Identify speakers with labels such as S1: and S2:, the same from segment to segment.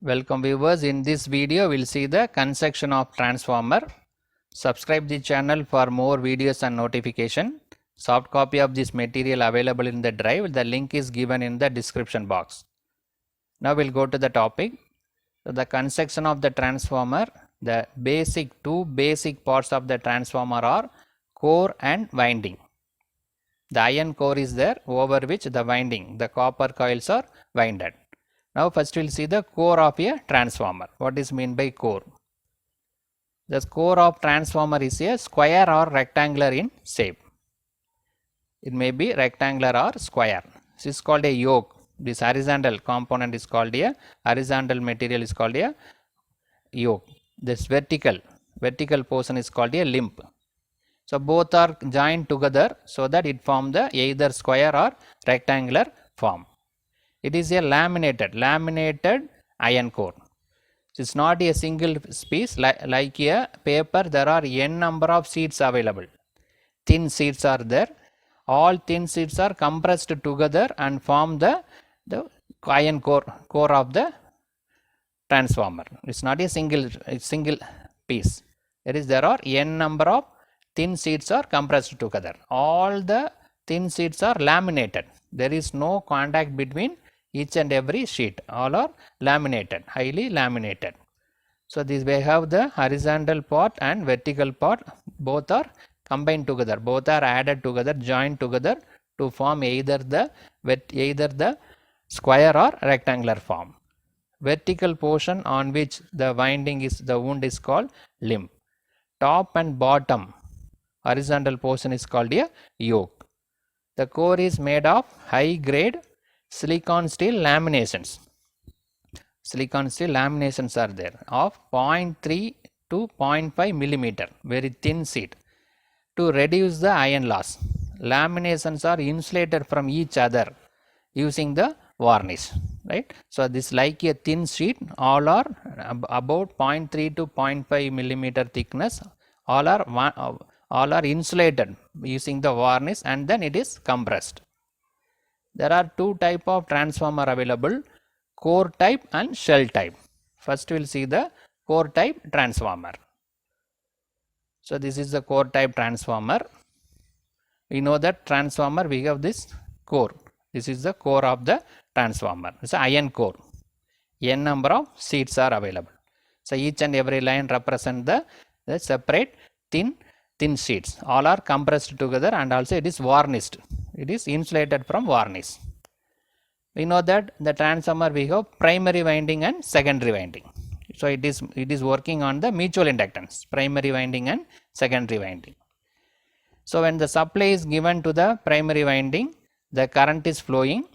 S1: Welcome viewers. In this video we will see the construction of transformer. Subscribe the channel for more videos and notification. Soft copy of this material available in the drive. The link is given in the description box. Now we will go to the topic. So the construction of the transformer. The two basic parts of the transformer are core and winding. The iron core is there over which the winding, the copper coils are winded. Now first we will see the core of a transformer. What is meant by core? The core of transformer is a square or rectangular in shape. It may be rectangular or square. This is called a yoke. This horizontal component is called a horizontal material is called a yoke. This vertical portion is called a limb. So both are joined together so that it forms the either square or rectangular form. It is a laminated iron core. It is not a single piece like a paper. There are n number of sheets available. Thin sheets are there. All thin sheets are compressed together and form the iron core of the transformer. It is not a single piece. There are n number of thin sheets are compressed together. All the thin sheets are laminated. There is no contact between each and every sheet. All are laminated, highly laminated. So this we have the horizontal part and vertical part. Both are combined together. Both are added together, joined together to form either the square or rectangular form. Vertical portion on which the wound is called limb. Top and bottom horizontal portion is called a yoke. The core is made of high grade silicon steel laminations. Silicon steel laminations are there of 0.3 to 0.5 millimeter, very thin sheet, to reduce the iron loss. Laminations are insulated from each other using the varnish, right? So this like a thin sheet, all are about 0.3 to 0.5 millimeter thickness. All are insulated using the varnish, and then it is compressed. There are two type of transformer available, core type and shell type. First we will see the core type transformer. So this is the core type transformer. We know that transformer we have this core. This is the core of the transformer. It is an iron core. N number of sheets are available. So each and every line represent the separate thin sheets. All are compressed together, and also it is varnished. It is insulated from varnish. We know that the transformer we have primary winding and secondary winding. So it is working on the mutual inductance, primary winding and secondary winding. So when the supply is given to the primary winding, the current is flowing.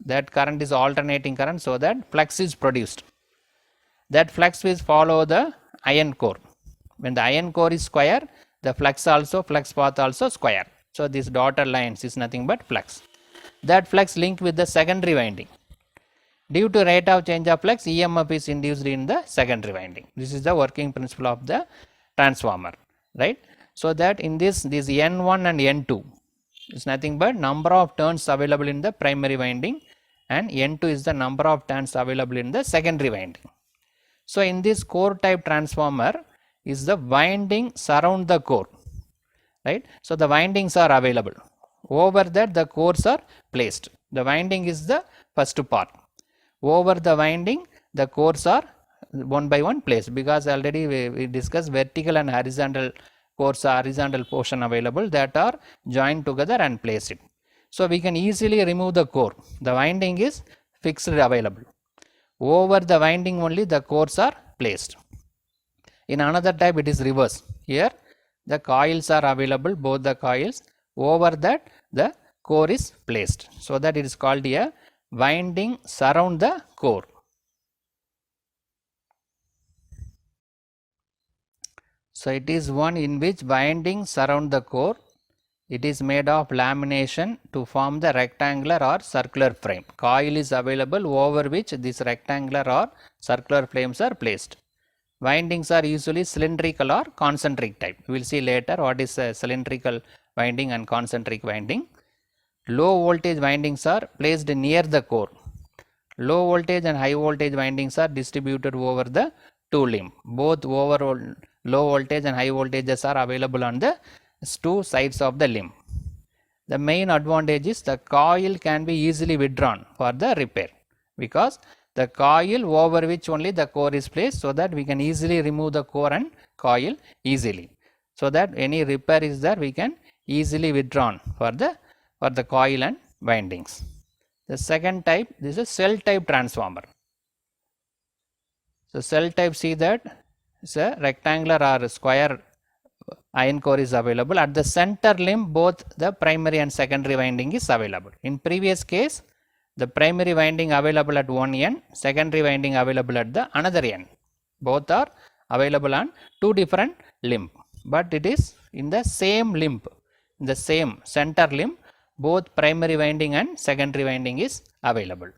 S1: That current is alternating current, so that flux is produced. That flux will follow the iron core. When the iron core is square, the flux path also square. So this dotted lines is nothing but flux. That flux linked with the secondary winding. Due to rate of change of flux, EMF is induced in the secondary winding. This is the working principle of the transformer, right? So that in this N1 and N2 is nothing but number of turns available in the primary winding, and N2 is the number of turns available in the secondary winding. So in this core type transformer is the winding surround the core, right? So the windings are available. Over that the cores are placed. The winding is the first part. Over the winding the cores are one by one placed, because already we discussed vertical and horizontal cores are horizontal portion available that are joined together and placed it. So we can easily remove the core. The winding is fixed available. Over the winding only the cores are placed. In another type it is reverse. Here the coils are available, both the coils. Over that the core is placed, so that it is called a winding surround the core. So it is one in which winding surround the core. It is made of lamination to form the rectangular or circular frame. Coil is available over which this rectangular or circular frames are placed. Windings are usually cylindrical or concentric type. We will see later what is a cylindrical winding and concentric winding. Low voltage windings are placed near the core. low voltage and high voltage windings are distributed over the two limb. Both overall low voltage and high voltages are available on the two sides of the limb. The main advantage is the coil can be easily withdrawn for the repair, because the coil over which only the core is placed, so that we can easily remove the core and coil easily, so that any repair is there we can easily withdrawn for the coil and windings. The second type, this is cell type transformer. So cell type, see that it's a rectangular or square iron core is available. At the center limb, both the primary and secondary winding is available. In previous case, the primary winding available at one end, secondary winding available at the another end. Both are available on two different limb, but it is in the same limb, in the same center limb, both primary winding and secondary winding is available,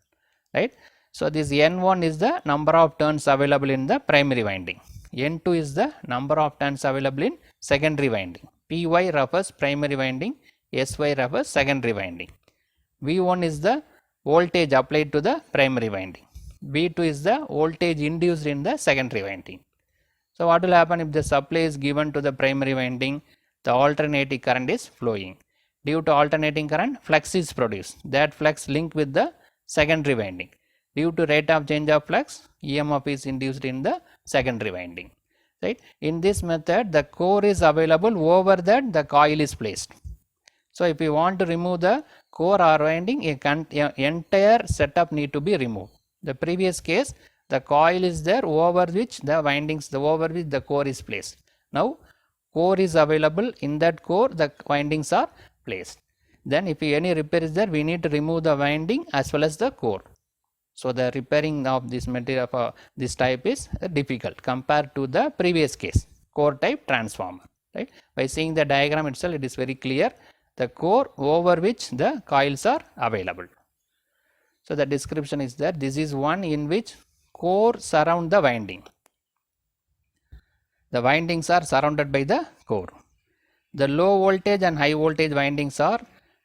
S1: right? So this N1 is the number of turns available in the primary winding. N2 is the number of turns available in secondary winding. Py refers primary winding, Sy refers secondary winding. V1 is the voltage applied to the primary winding. V2 is the voltage induced in the secondary winding. So what will happen if the supply is given to the primary winding? The alternating current is flowing. Due to alternating current, flux is produced. That flux linked with the secondary winding. Due to rate of change of flux, EMF is induced in the secondary winding. Right? In this method, the core is available, over that the coil is placed. So if you want to remove the core or winding, a entire setup need to be removed. The previous case, the coil is there, over which the windings, over which the core is placed. Now core is available, in that core the windings are placed. Then if any repair is there, we need to remove the winding as well as the core. So the repairing of this material of this type is difficult compared to the previous case, core type transformer. Right? By seeing the diagram itself, it is very clear. The core over which the coils are available. So the description is that this is one in which core surround the winding. The windings are surrounded by the core. The low voltage and high voltage windings are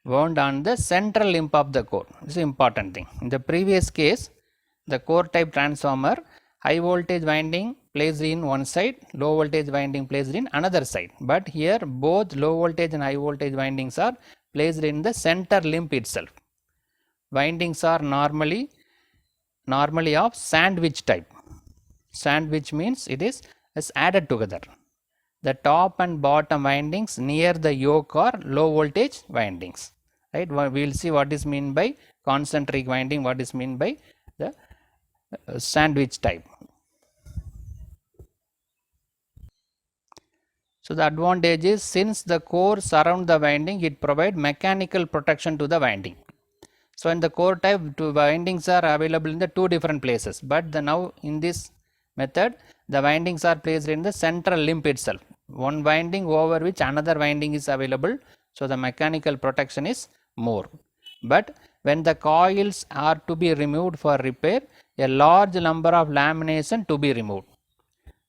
S1: wound on the central limb of the core. This is an important thing. In the previous case, the core type transformer, high voltage winding placed in one side, low voltage winding placed in another side. But here both low voltage and high voltage windings are placed in the center limb itself. Windings are normally of sandwich type. Sandwich means it is added together. The top and bottom windings near the yoke are low voltage windings. Right? We will see what is meant by concentric winding, what is meant by the sandwich type. So the advantage is, since the core surround the winding, it provides mechanical protection to the winding. So in the core type, two windings are available in the two different places, but now in this method, the windings are placed in the central limb itself. One winding over which another winding is available, so the mechanical protection is more. But when the coils are to be removed for repair, a large number of lamination to be removed.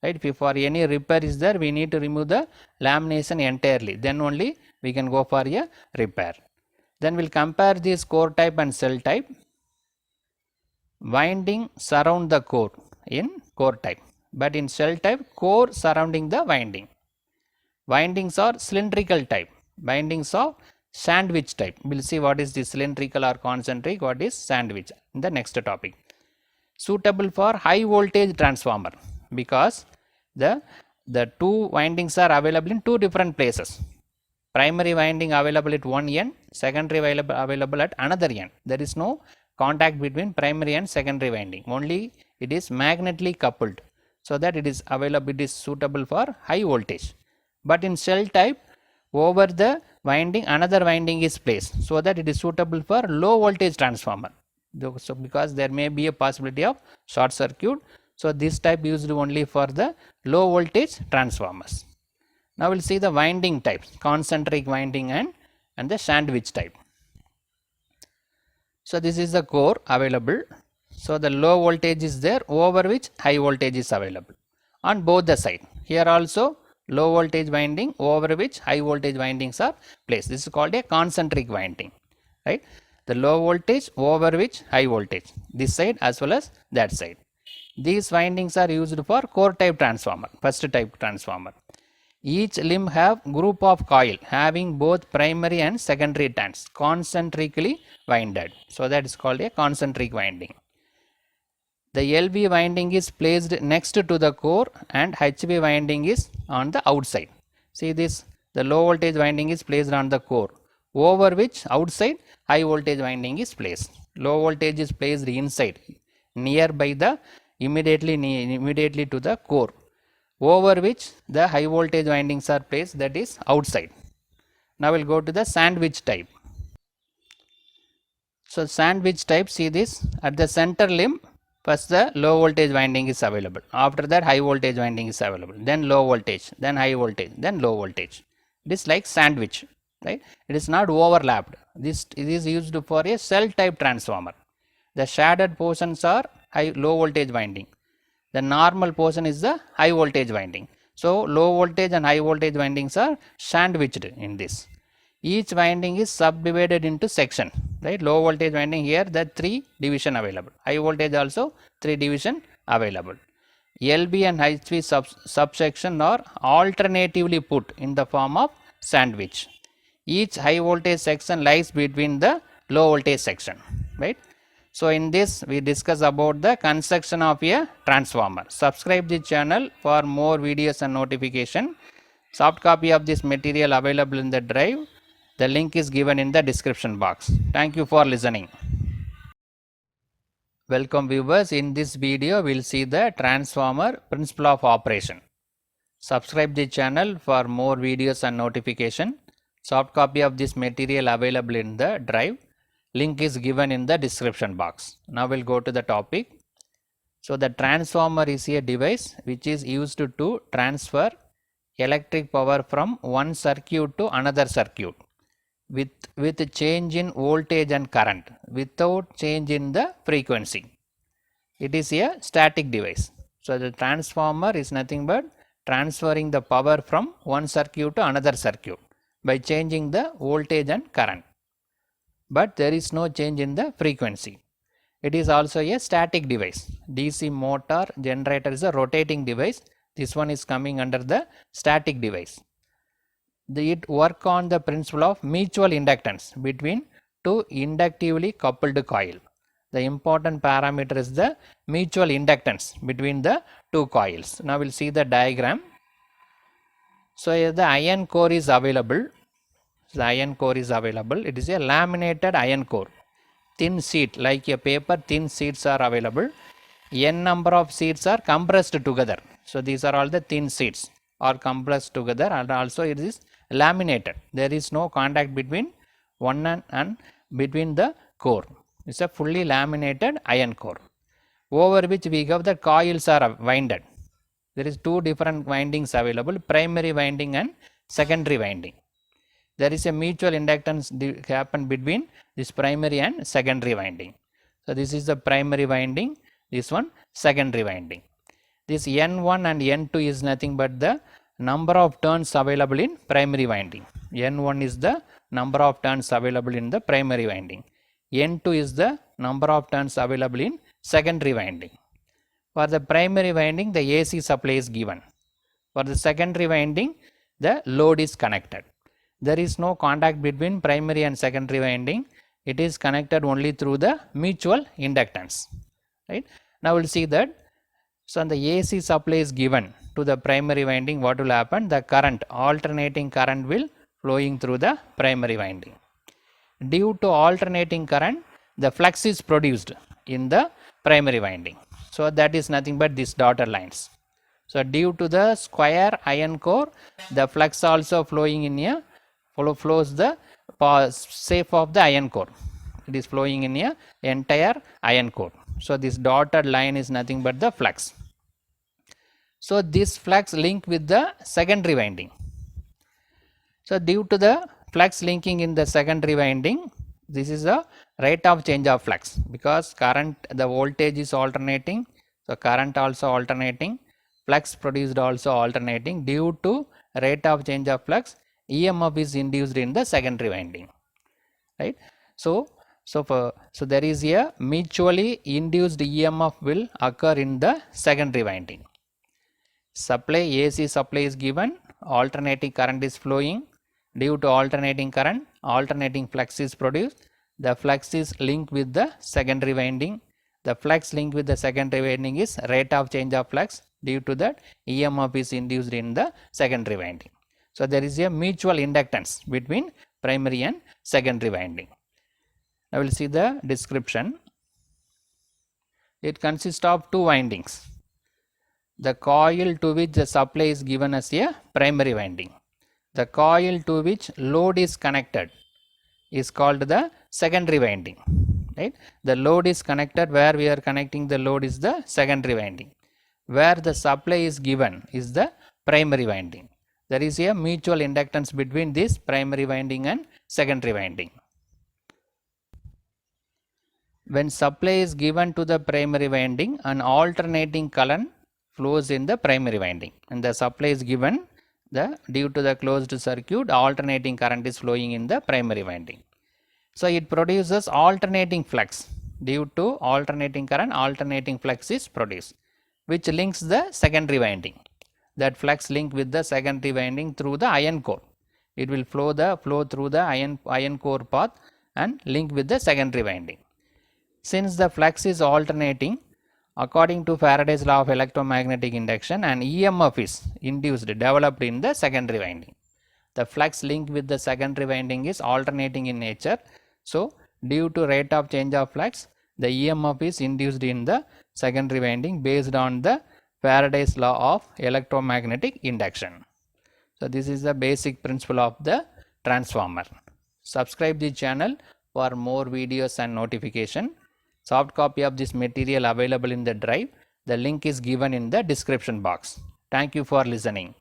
S1: Right? If for any repair is there, we need to remove the lamination entirely. Then only we can go for a repair. Then we'll compare this core type and cell type. Winding surround the core in core type, but in cell type, core surrounding the winding. Windings are cylindrical type. Windings of sandwich type. We'll see what is the cylindrical or concentric, what is sandwich in the next topic. Suitable for high voltage transformer, because the two windings are available in two different places. Primary winding available at one end, secondary available at another end. There is no contact between primary and secondary winding. Only it is magnetically coupled, so that it is available, it is suitable for high voltage. But in cell type, over the winding another winding is placed, so that it is suitable for low voltage transformer. So because there may be a possibility of short circuit, so this type used only for the low voltage transformers. Now we'll see the winding types, concentric winding and the sandwich type. So this is the core available. So the low voltage is there, over which high voltage is available on both the side. Here also low voltage winding, over which high voltage windings are placed. This is called a concentric winding. Right? the low voltage over which high voltage, this side as well as that side. These windings are used for core type transformer, first type transformer. Each limb have group of coil having both primary and secondary turns concentrically winded. So that is called a concentric winding. The LV winding is placed next to the core and HV winding is on the outside. See this, the low voltage winding is placed on the core, over which outside high voltage winding is placed. Low voltage is placed inside, nearby the immediately to the core, over which the high voltage windings are placed, that is outside. Now we'll go to the sandwich type. So sandwich type, see this, at the center limb, first the low voltage winding is available, after that high voltage winding is available, then low voltage, then high voltage, then low voltage. It is like sandwich, right? It is not overlapped. This is used for a cell type transformer. The shaded portions are low voltage winding. The normal portion is the high voltage winding. So low voltage and high voltage windings are sandwiched in this. Each winding is subdivided into section, right? Low voltage winding, here the 3 division available, high voltage also 3 division available. LB and HV subsection are alternatively put in the form of sandwich. Each high voltage section lies between the low voltage section, right? So in this we discuss about the construction of a transformer. Subscribe the channel for more videos and notification. Soft copy of this material available in the drive. The link is given in the description box. Thank you for listening. Welcome viewers. In this video we will see the transformer principle of operation. Subscribe the channel for more videos and notification. Soft copy of this material available in the drive. Link is given in the description box. Now we'll go to the topic. So the transformer is a device which is used to transfer electric power from one circuit to another circuit with change in voltage and current without change in the frequency. It is a static device. So the transformer is nothing but transferring the power from one circuit to another circuit by changing the voltage and current, but there is no change in the frequency. It is also a static device. DC motor generator is a rotating device. This one is coming under the static device. It work on the principle of mutual inductance between two inductively coupled coil. The important parameter is the mutual inductance between the two coils. Now we'll see the diagram. So here the iron core is available. The iron core is available. It is a laminated iron core. Thin sheet, like a paper, thin sheets are available. N number of sheets are compressed together. So these are all the thin sheets are compressed together, and also it is laminated. There is no contact between one and between the core. It's a fully laminated iron core, over which we have the coils are winded. There is 2 different windings available, primary winding and secondary winding. There is a mutual inductance happen between this primary and secondary winding. So this is the primary winding, this one secondary winding. This N1 and N2 is nothing but the number of turns available in primary winding. N1 is the number of turns available in the primary winding. N2 is the number of turns available in secondary winding. For the primary winding, the AC supply is given. For the secondary winding, the load is connected. There is no contact between primary and secondary winding. It is connected only through the mutual inductance. Right? Now we'll see that. So the AC supply is given to the primary winding. What will happen? The current, alternating current will flowing through the primary winding. Due to alternating current, the flux is produced in the primary winding. So that is nothing but these dotted lines. So due to the square iron core, the flux also flowing in a flows the shape of the iron core. It is flowing in a entire iron core. So this dotted line is nothing but the flux. So this flux link with the secondary winding. So due to the flux linking in the secondary winding, this is a rate of change of flux, because current, the voltage is alternating, so current also alternating, flux produced also alternating. Due to rate of change of flux, EMF is induced in the secondary winding, right? So So there is a mutually induced EMF will occur in the secondary winding. Supply AC supply is given, alternating current is flowing. Due to alternating current, alternating flux is produced. The flux is linked with the secondary winding. The flux linked with the secondary winding is rate of change of flux. Due to that, EMF is induced in the secondary winding. So there is a mutual inductance between primary and secondary winding. Now we will see the description. It consists of two windings. The coil to which the supply is given as a primary winding. The coil to which load is connected is called the secondary winding. Right? The load is connected, where we are connecting the load is the secondary winding. Where the supply is given is the primary winding. There is a mutual inductance between this primary winding and secondary winding. When supply is given to the primary winding, an alternating current flows in the primary winding, and the supply is given, due to the closed circuit, alternating current is flowing in the primary winding. So it produces alternating flux. Due to alternating current, alternating flux is produced, which links the secondary winding. That flux linked with the secondary winding through the iron core. It will flow through the iron core path and link with the secondary winding. Since the flux is alternating, according to Faraday's law of electromagnetic induction, an EMF is induced, developed in the secondary winding. The flux linked with the secondary winding is alternating in nature. So due to rate of change of flux, the EMF is induced in the secondary winding based on the Faraday's law of electromagnetic induction. So this is the basic principle of the transformer. Subscribe the channel for more videos and notification. Soft copy of this material available in the drive. The link is given in the description box. Thank you for listening.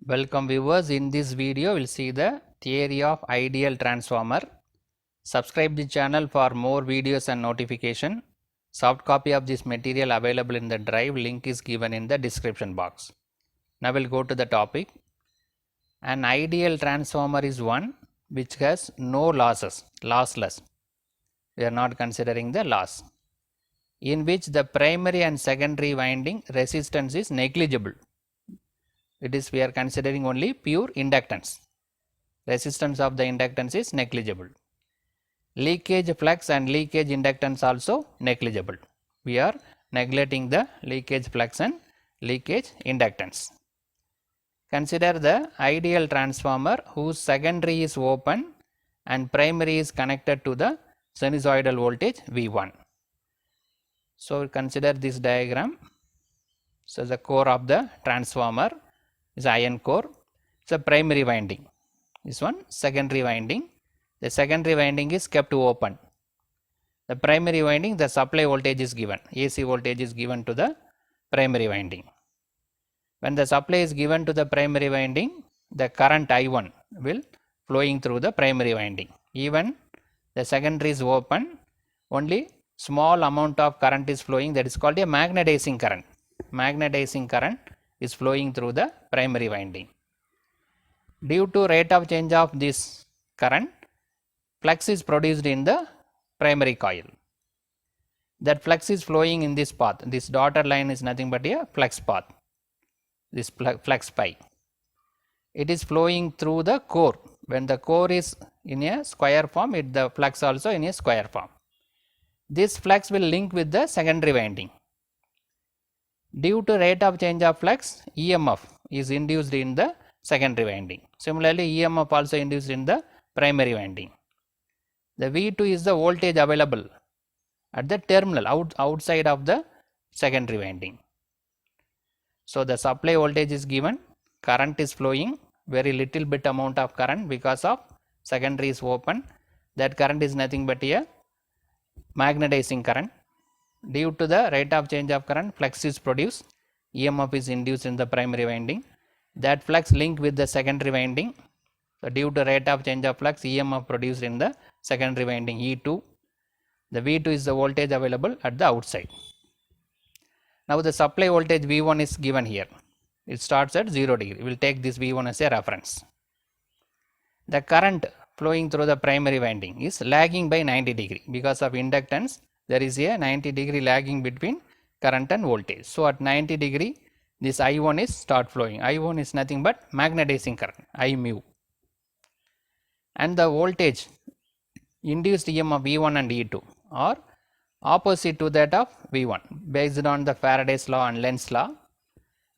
S1: Welcome viewers. In this video, we will see the theory of ideal transformer. Subscribe the channel for more videos and notification. Soft copy of this material available in the drive. Link is given in the description box. Now we will go to the topic. An ideal transformer is one which has no losses, lossless. We are not considering the loss. In which the primary and secondary winding resistance is negligible. It is, we are considering only pure inductance. Resistance of the inductance is negligible. Leakage flux and leakage inductance also negligible. We are neglecting the leakage flux and leakage inductance. Consider the ideal transformer whose secondary is open and primary is connected to the sinusoidal voltage V1. So consider this diagram. So the core of the transformer is iron core. It's a primary winding. This one secondary winding. The secondary winding is kept open. The primary winding, the supply voltage is given. AC voltage is given to the primary winding. When the supply is given to the primary winding, the current I1 will flowing through the primary winding. Even the secondary is open, only small amount of current is flowing, that is called a magnetizing current. Magnetizing current is flowing through the primary winding. Due to rate of change of this current, flux is produced in the primary coil. That flux is flowing in this path. This dotted line is nothing but a flux path. This flux pi. It is flowing through the core. When the core is in a square form, the flux also in a square form. This flux will link with the secondary winding. Due to rate of change of flux, EMF is induced in the secondary winding. Similarly, EMF also induced in the primary winding. The V2 is the voltage available at the terminal outside of the secondary winding. So the supply voltage is given, current is flowing, very little bit amount of current because of secondary is open. That current is nothing but a magnetizing current. Due to the rate of change of current, flux is produced, EMF is induced in the primary winding. That flux linked with the secondary winding. So due to rate of change of flux, EMF produced in the secondary winding E2. The V2 is the voltage available at the outside. Now the supply voltage V1 is given here. It starts at 0 degree. We will take this V1 as a reference. The current flowing through the primary winding is lagging by 90 degree. Because of inductance, there is a 90 degree lagging between current and voltage. So at 90 degree, this I1 is start flowing. I1 is nothing but magnetizing current, I mu. And the voltage induced EMF V1 and E2 are opposite to that of V1. Based on the Faraday's law and Lenz's law,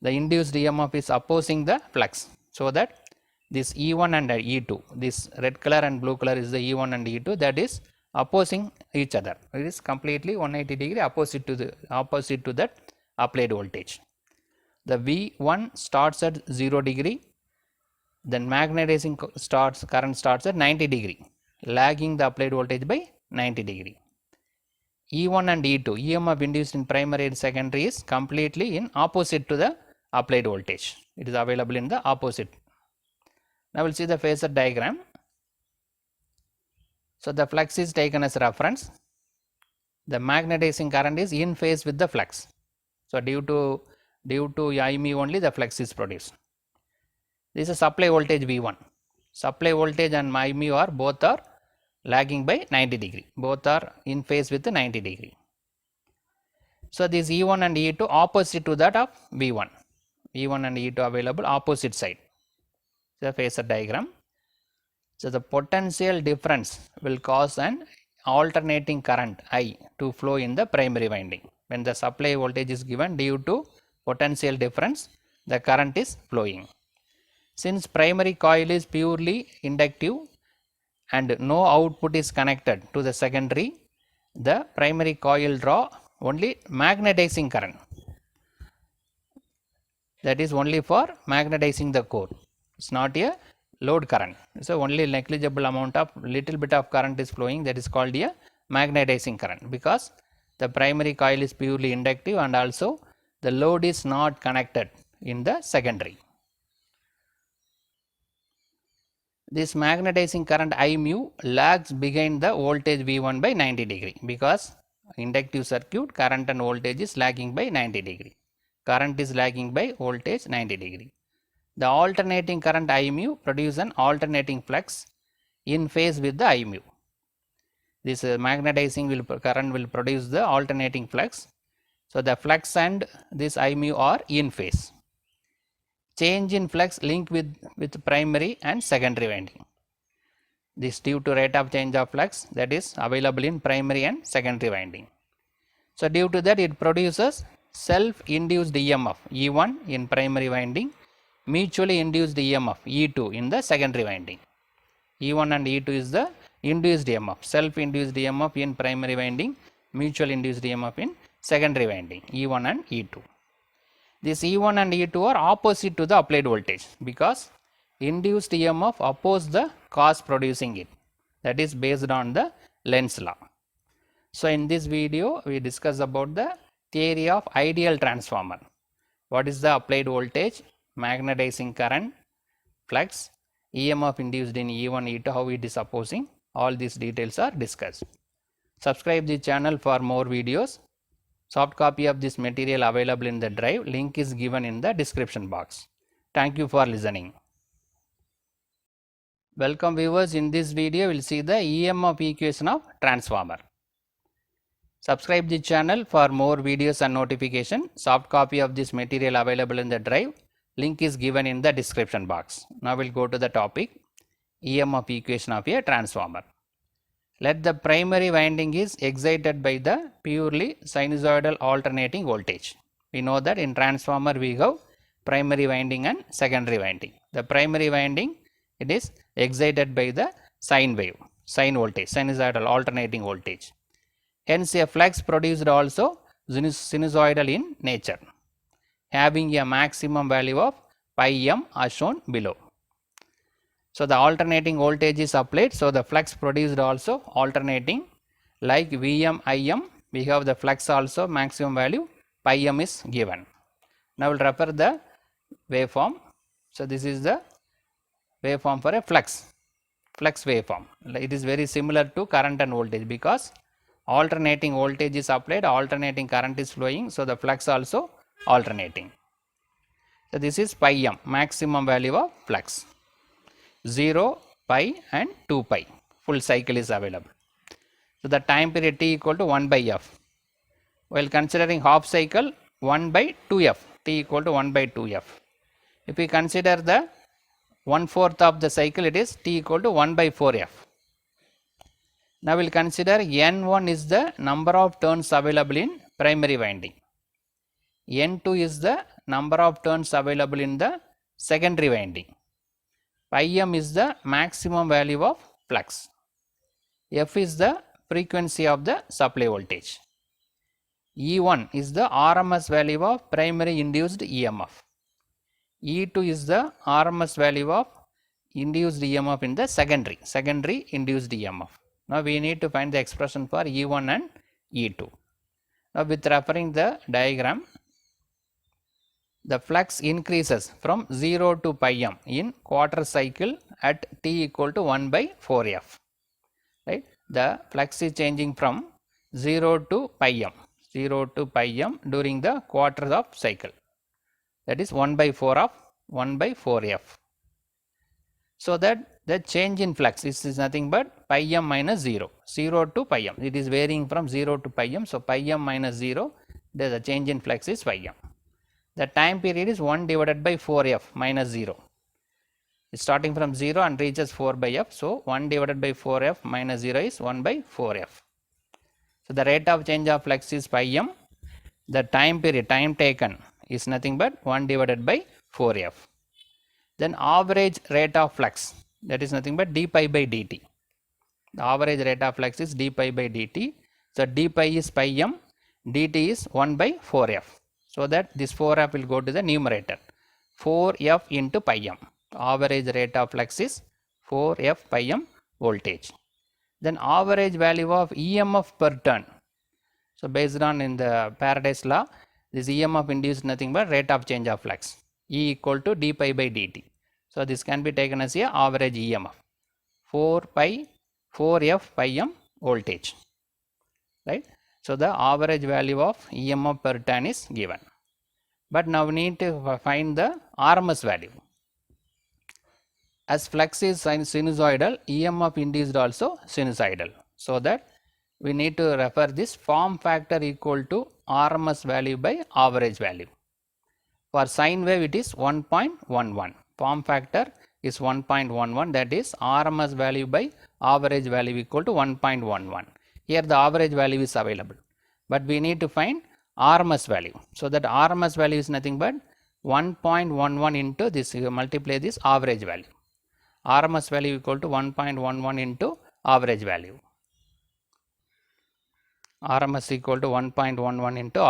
S1: the induced EMF is opposing the flux. So that this E1 and E2, this red color and blue color is the E1 and E2, that is opposing each other. It is completely 180 degree opposite to that applied voltage. The V1 starts at 0 degree, then magnetizing current starts at 90 degree, lagging the applied voltage by 90 degree. E1 and E2, EMF induced in primary and secondary is completely in opposite to the applied voltage. It is available in the opposite. Now we'll see the phasor diagram. So the flux is taken as reference. The magnetizing current is in phase with the flux. So due to I mu only the flux is produced. This is supply voltage V1. Supply voltage and I mu are both are lagging by 90 degree. Both are in phase with the 90 degree. So this E1 and E2 opposite to that of V1. E1 and E2 available opposite side. The phasor diagram. So the potential difference will cause an alternating current I to flow in the primary winding. When the supply voltage is given, due to potential difference, the current is flowing. Since primary coil is purely inductive and no output is connected to the secondary, the primary coil draw only magnetizing current. That is only for magnetizing the core. It's not a load current. So only negligible amount of little bit of current is flowing, that is called a magnetizing current, because the primary coil is purely inductive and also the load is not connected in the secondary. This magnetizing current I mu lags behind the voltage V1 by 90 degree, because inductive circuit current and voltage is lagging by 90 degree. Current is lagging by voltage 90 degree. The alternating current I mu produce an alternating flux in phase with the I mu. This magnetizing current will produce the alternating flux. So the flux and this I mu are in phase. Change in flux linked with primary and secondary winding. This due to rate of change of flux that is available in primary and secondary winding. So due to that, it produces self-induced EMF E1 in primary winding, mutually induced EMF E2 in the secondary winding. E1 and E2 is the induced EMF, self-induced EMF in primary winding, mutual induced EMF in secondary winding, E1 and E2. This E1 and E2 are opposite to the applied voltage, because induced EMF oppose the cause producing it. That is based on the Lenz's law. So in this video, we discuss about the theory of ideal transformer. What is the applied voltage, magnetizing current, flux, EMF induced in E1, E2, how it is opposing, all these details are discussed. Subscribe the channel for more videos. Soft copy of this material available in the drive. Link is given in the description box. Thank you for listening. Welcome viewers. In this video, we will see the EMF equation of transformer. Subscribe the channel for more videos and notification. Soft copy of this material available in the drive. Link is given in the description box. Now we will go to the topic, EMF equation of a transformer. Let the primary winding is excited by the purely sinusoidal alternating voltage. We know that in transformer we have primary winding and secondary winding. The primary winding, it is excited by the sine wave, sine voltage, sinusoidal alternating voltage. Hence a flux produced also sinusoidal in nature, having a maximum value of pi m as shown below. So the alternating voltage is applied, so the flux produced also alternating, like Vm Im, we have the flux also maximum value pi m is given. Now we will refer the waveform. So this is the waveform for a flux waveform. It is very similar to current and voltage, because alternating voltage is applied, alternating current is flowing, so the flux also alternating. So this is pi m, maximum value of flux. 0 pi and 2 pi. Full cycle is available. So the time period t equal to 1 by f. While considering half cycle, 1 by 2f, t equal to 1 by 2f. If we consider the 1/4 of the cycle, it is t equal to 1 by 4f. Now we will consider N1 is the number of turns available in primary winding. N2 is the number of turns available in the secondary winding. Pi m is the maximum value of flux. F is the frequency of the supply voltage. E1 is the RMS value of primary induced EMF. E2 is the RMS value of induced EMF in the secondary induced EMF. Now we need to find the expression for E1 and E2. Now with referring the diagram, the flux increases from 0 to pi m in quarter cycle at t equal to 1 by 4f. Right? The flux is changing from 0 to pi m during the quarter of cycle. That is 1 by 4 of 1 by 4f. So that the change in flux is nothing but pi m minus 0, 0 to pi m. It is varying from 0 to pi m. So pi m minus 0, the change in flux is pi m. The time period is 1 divided by 4f minus 0. It's starting from 0 and reaches 4 by f. So 1 divided by 4f minus 0 is 1 by 4f. So the rate of change of flux is pi m. The time period, time taken is nothing but 1 divided by 4f. Then average rate of flux, that is nothing but d pi by dt. The average rate of flux is d pi by dt. So d pi is pi m, dt is 1 by 4f. So that this 4f will go to the numerator. 4f into pi m. Average rate of flux is 4f pi m voltage. Then average value of EMF per turn. So based on in the Faraday's law, this EMF induced nothing but rate of change of flux. E equal to d pi by dt. So this can be taken as a average EMF. 4f pi m voltage. Right? So the average value of EMF per turn is given. But now we need to find the RMS value. As flux is sinusoidal, EMF induced also sinusoidal. So that we need to refer this form factor equal to RMS value by average value. For sine wave it is 1.11. Form factor is 1.11, that is RMS value by average value equal to 1.11. Here the average value is available, but we need to find RMS value. So that RMS value is nothing but 1.11 into this, you multiply this average value. RMS value equal to 1.11 into average value. RMS equal to 1.11 into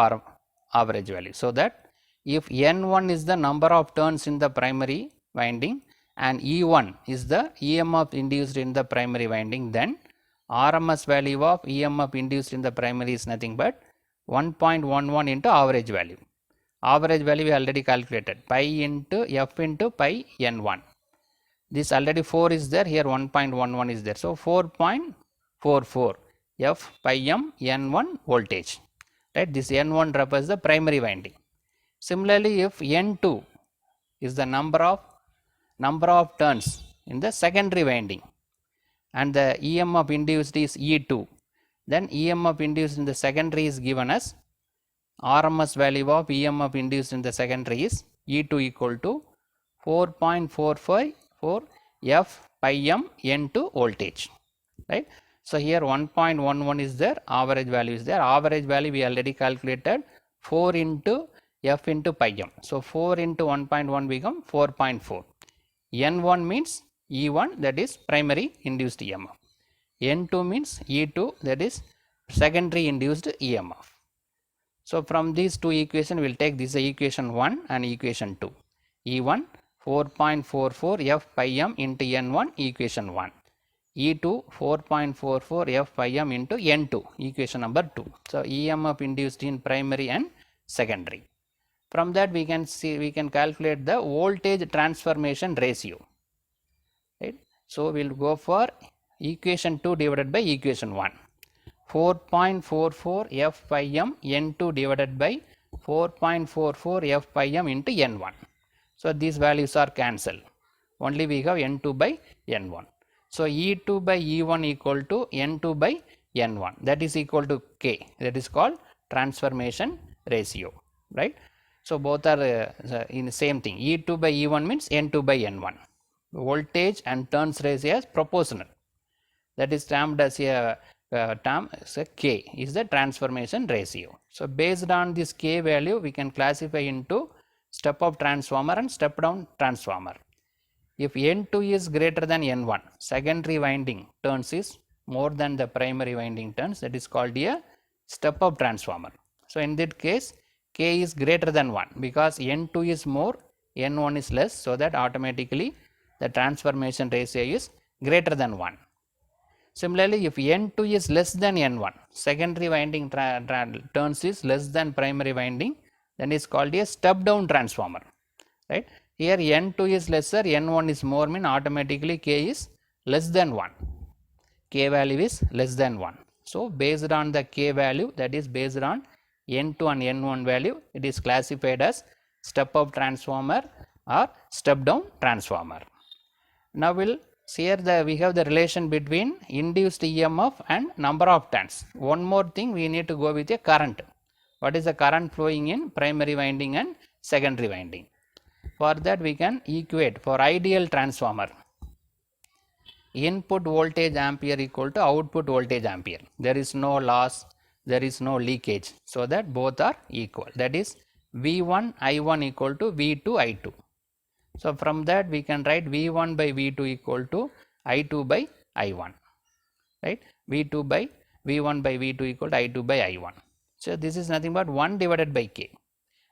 S1: average value. So that if N1 is the number of turns in the primary winding and E1 is the EMF induced in the primary winding, then RMS value of EMF induced in the primary is nothing but 1.11 into average value. Average value we already calculated, pi into f into pi N1. This already 4 is there, here 1.11 is there. So 4.44 f pi m N1 voltage. Right? This N1 represents the primary winding. Similarly, if N2 is the number of turns in the secondary winding and the EMF induced is E2, then EMF induced in the secondary is given as RMS value of EMF induced in the secondary is E2 equal to 4.454 f pi m N2 voltage. Right? So here 1.11 is there, average value is there. Average value we already calculated 4 into f into pi m. So 4 into 1.1 become 4.4. N1 means E1, that is primary induced EMF. N2 means E2, that is secondary induced EMF. So from these two equations we will take this equation 1 and equation 2. E1 4.44 f pi m into N1 equation 1. E2 4.44 f pi m into N2 equation number 2. So EMF induced in primary and secondary. From that we can calculate the voltage transformation ratio. Right? So we will go for equation 2 divided by equation 1. 4.44 f pi m N2 divided by 4.44 f pi m into N1. So these values are cancelled. Only we have N2 by N1. So E2 by E1 equal to N2 by N1, that is equal to K, that is called transformation ratio, right. So both are in the same thing. E2 by E1 means N2 by N1. Voltage and turns ratio is proportional, that is termed as a term as a K is the transformation ratio. So based on this K value we can classify into step up transformer and step down transformer. If N2 is greater than N1, secondary winding turns is more than the primary winding turns, that is called a step up transformer. So in that case K is greater than 1 because N2 is more, N1 is less, so that automatically the transformation ratio is greater than 1. Similarly, if N2 is less than N1, secondary winding turns is less than primary winding, then is called a step down transformer, right. Here N2 is lesser, N1 is more, mean automatically K is less than 1, K value is less than 1. So based on the K value, that is based on N2 and N1 value, it is classified as step up transformer or step down transformer. Now we'll see here we have the relation between induced EMF and number of turns. One more thing, we need to go with a current. What is the current flowing in primary winding and secondary winding? For that we can equate for ideal transformer, input voltage ampere equal to output voltage ampere. There is no loss, there is no leakage, so that both are equal. That is V1 I1 equal to V2 I2. So from that we can write V1 by V2 equal to I2 by I1, right. V2 by V1 by V2 equal to I2 by I1. So this is nothing but 1 divided by K.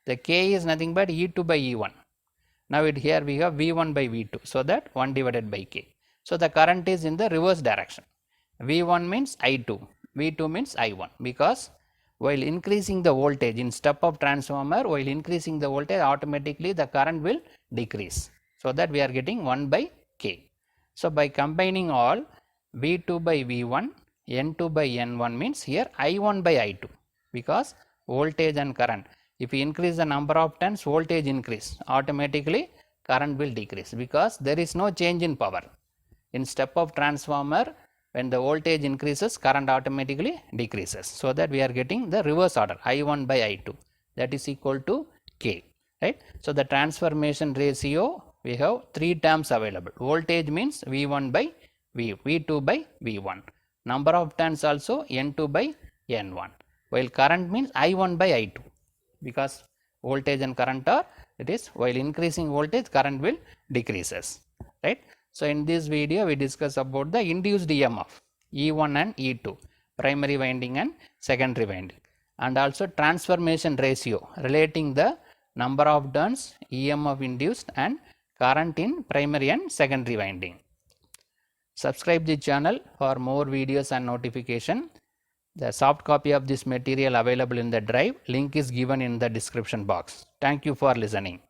S1: The K is nothing but E2 by E1. Now here we have V1 by V2, so that 1 divided by K. So the current is in the reverse direction. V1 means I2, V2 means I1, because while increasing the voltage in step up transformer, while increasing the voltage, automatically the current will decrease, so that we are getting 1 by K. So by combining all, V2 by V1, N2 by N1 means here I1 by I2, because voltage and current, if you increase the number of turns, voltage increase, automatically current will decrease, because there is no change in power. In step up transformer, when the voltage increases, current automatically decreases, so that we are getting the reverse order, I1 by I2, that is equal to K, right. So the transformation ratio, we have 3 terms available. Voltage means V1 by V2 by V1, number of turns also N2 by N1, while current means I1 by I2, because voltage and current are, it is while increasing voltage, current will decreases, right. So in this video we discuss about the induced EMF E1 and E2, primary winding and secondary winding, and also transformation ratio relating the number of turns, EMF induced and current in primary and secondary winding. Subscribe the channel for more videos and notification. The soft copy of this material available in the drive, link is given in the description box. Thank you for listening.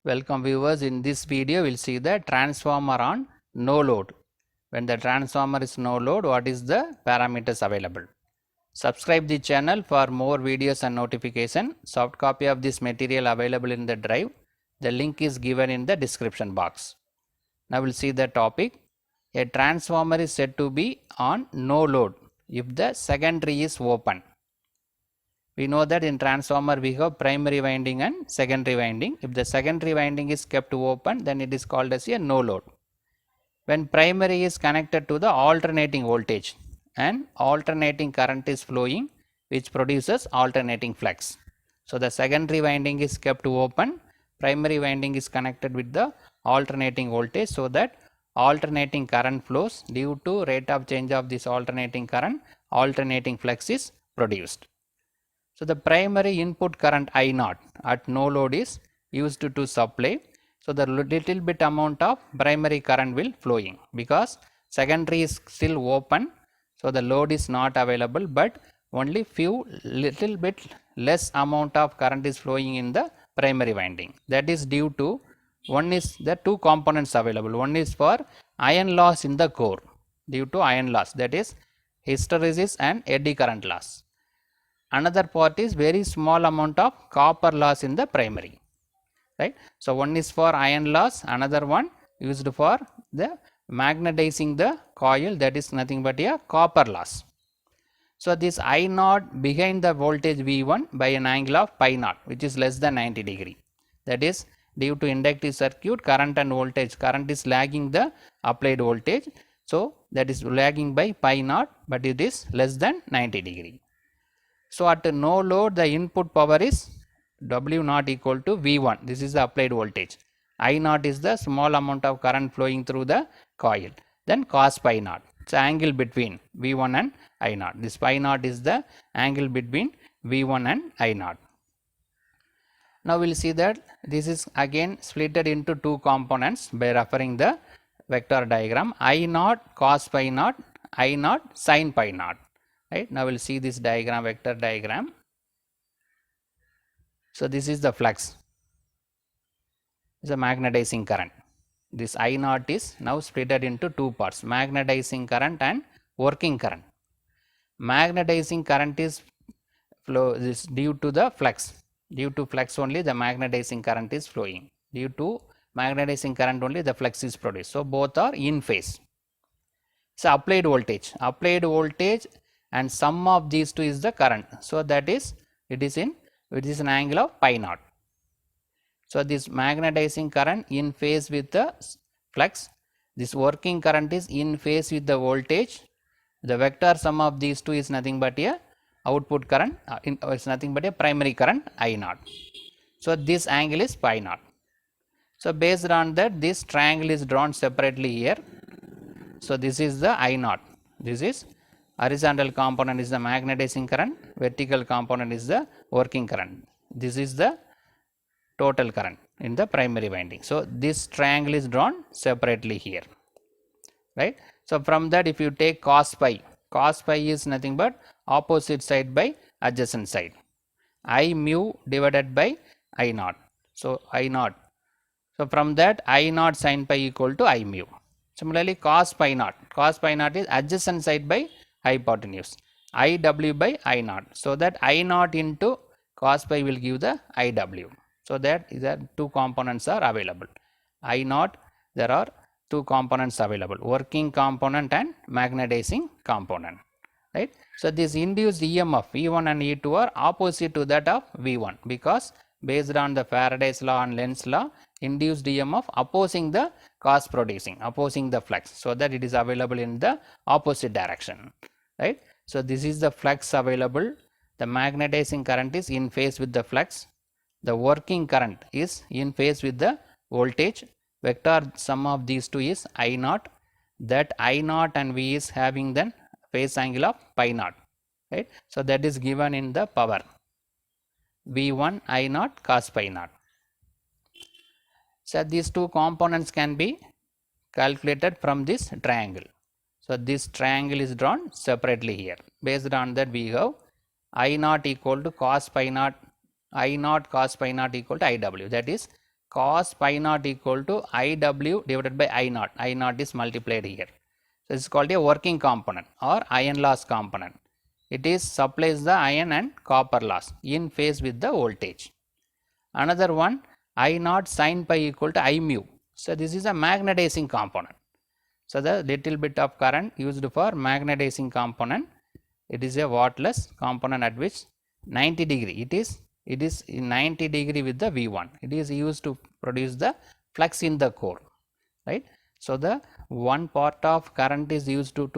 S1: Welcome viewers, in this video we will see the transformer on no load. When the transformer is no load, what is the parameters available? Subscribe the channel for more videos and notification. Soft copy of this material available in the drive. The link is given in the description box. Now we will see the topic. A transformer is said to be on no load if the secondary is open. We know that in transformer we have primary winding and secondary winding. If the secondary winding is kept open, then it is called as a no load. When primary is connected to the alternating voltage and alternating current is flowing, which produces alternating flux. So the secondary winding is kept open, primary winding is connected with the alternating voltage, so that alternating current flows. Due to rate of change of this alternating current, alternating flux is produced. So the primary input current I0 at no load is used to supply. So the little bit amount of primary current will flowing, because secondary is still open. So the load is not available, but only few little bit less amount of current is flowing in the primary winding. That is due to, one is the two components available. One is for iron loss in the core, due to iron loss, that is hysteresis and eddy current loss. Another part is very small amount of copper loss in the primary, right. So one is for iron loss, another one used for the magnetizing the coil, that is nothing but a copper loss. So, this I naught behind the voltage V1 by an angle of pi naught, which is less than 90 degree. That is due to inductive circuit, current and voltage, current is lagging the applied voltage. So, that is lagging by pi naught, but it is less than 90 degree. So, at no load the input power is W naught equal to V1, this is the applied voltage. I naught is the small amount of current flowing through the coil, then cos pi naught. It's angle between V1 and I naught. This pi naught is the angle between V1 and I naught. Now, we will see that this is again splitted into two components by referring the vector diagram I naught cos pi naught, I naught sin pi naught. Right. Now, we will see this diagram, vector diagram. So, this is the flux, is a magnetizing current. This I naught is now splitted into two parts, magnetizing current and working current. Magnetizing current is flow is due to the flux. Due to flux only the magnetizing current is flowing. Due to magnetizing current only the flux is produced. So, both are in phase. So, applied voltage and sum of these two is the current. So, that is it is an angle of pi naught. So, this magnetizing current in phase with the flux, this working current is in phase with the voltage. The vector sum of these two is nothing but a output current, is nothing but a primary current I naught. So, this angle is pi naught. So, based on that this triangle is drawn separately here. So, this is the I naught, this is horizontal component is the magnetizing current, vertical component is the working current, this is the total current in the primary winding. So, this triangle is drawn separately here, right. So, from that if you take cos pi is nothing but opposite side by adjacent side, I mu divided by I naught. So, I naught. So, from that I naught sin pi equal to I mu. Similarly, cos pi naught is adjacent side by hypotenuse, I w by I naught. So, that I naught into cos pi will give the I w. So, that the two components are available. I naught, there are two components available, working component and magnetizing component, right. So, this induced EMF E1 and E2 are opposite to that of V1, because based on the Faraday's law and Lenz's law, induced EMF opposing the cause producing, opposing the flux. So, that it is available in the opposite direction, right. So, this is the flux available, the magnetizing current is in phase with the flux, the working current is in phase with the voltage, vector sum of these two is I naught, that I naught and V is having then phase angle of pi naught, right. So, that is given in the power V1 I naught cos pi naught. So, these two components can be calculated from this triangle. So, this triangle is drawn separately here. Based on that we have I naught equal to cos pi naught, I naught cos pi naught equal to I w, that is cos pi naught equal to I w divided by I naught is multiplied here. So, this is called a working component or iron loss component. It is supplies the iron and copper loss in phase with the voltage. Another one I naught sin pi equal to I mu. So, this is a magnetizing component. So, the little bit of current used for magnetizing component, it is a wattless component at which 90 degree, it is in 90 degree with the V1, it is used to produce the flux in the core, right. So, the one part of current is used to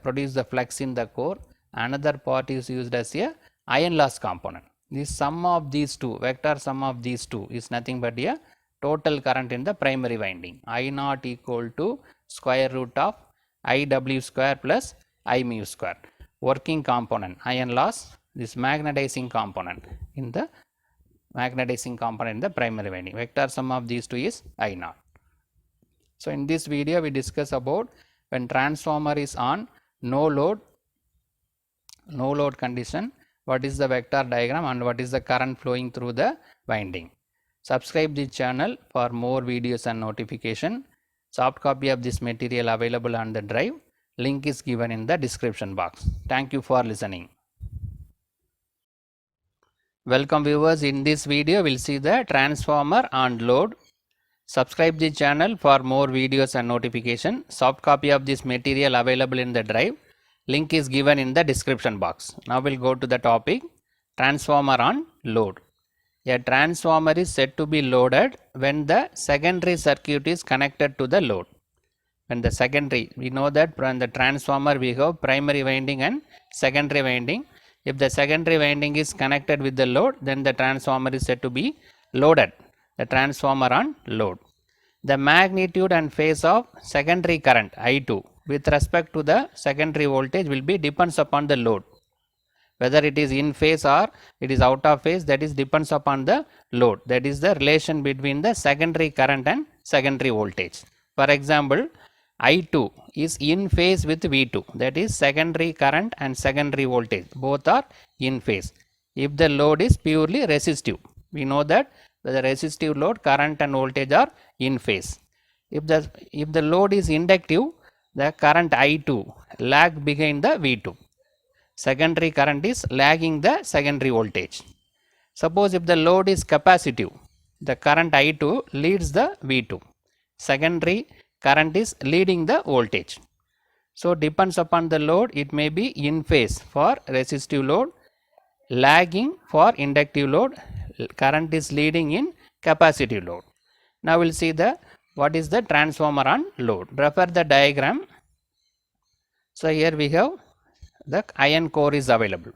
S1: produce the flux in the core, another part is used as a iron loss component. The sum of these two, vector sum of these two is nothing but a total current in the primary winding, I naught equal to square root of I w square plus I mu square, working component iron loss, this magnetizing component in the primary winding, vector sum of these two is I naught. So, in this video we discuss about when transformer is on no load condition, what is the vector diagram and what is the current flowing through the winding. Subscribe the channel for more videos and notification. Soft copy of this material available on the drive. Link is given in the description box. Thank you for listening. Welcome viewers, in this video we will see the transformer on load. Subscribe the channel for more videos and notification. Soft copy of this material available in the drive. Link is given in the description box. Now we'll go to the topic, transformer on load. A transformer is said to be loaded when the secondary circuit is connected to the load. When the secondary, we know that from the transformer we have primary winding and secondary winding. If the secondary winding is connected with the load, then the transformer is said to be loaded. The transformer on load. The magnitude and phase of secondary current I2 with respect to the secondary voltage will be depends upon the load. Whether it is in phase or it is out of phase, that is depends upon the load. That is the relation between the secondary current and secondary voltage. For example, I2 is in phase with V2, that is secondary current and secondary voltage, both are in phase. If the load is purely resistive, we know that the resistive load, current and voltage are in phase. If the load is inductive, the current I2 lag behind the V2. Secondary current is lagging the secondary voltage. Suppose if the load is capacitive, the current I2 leads the V2. Secondary current is leading the voltage. So depends upon the load, it may be in phase for resistive load, lagging for inductive load, current is leading in capacitive load. Now we'll see the what is the transformer on load. Refer the diagram. So here we have the iron core is available.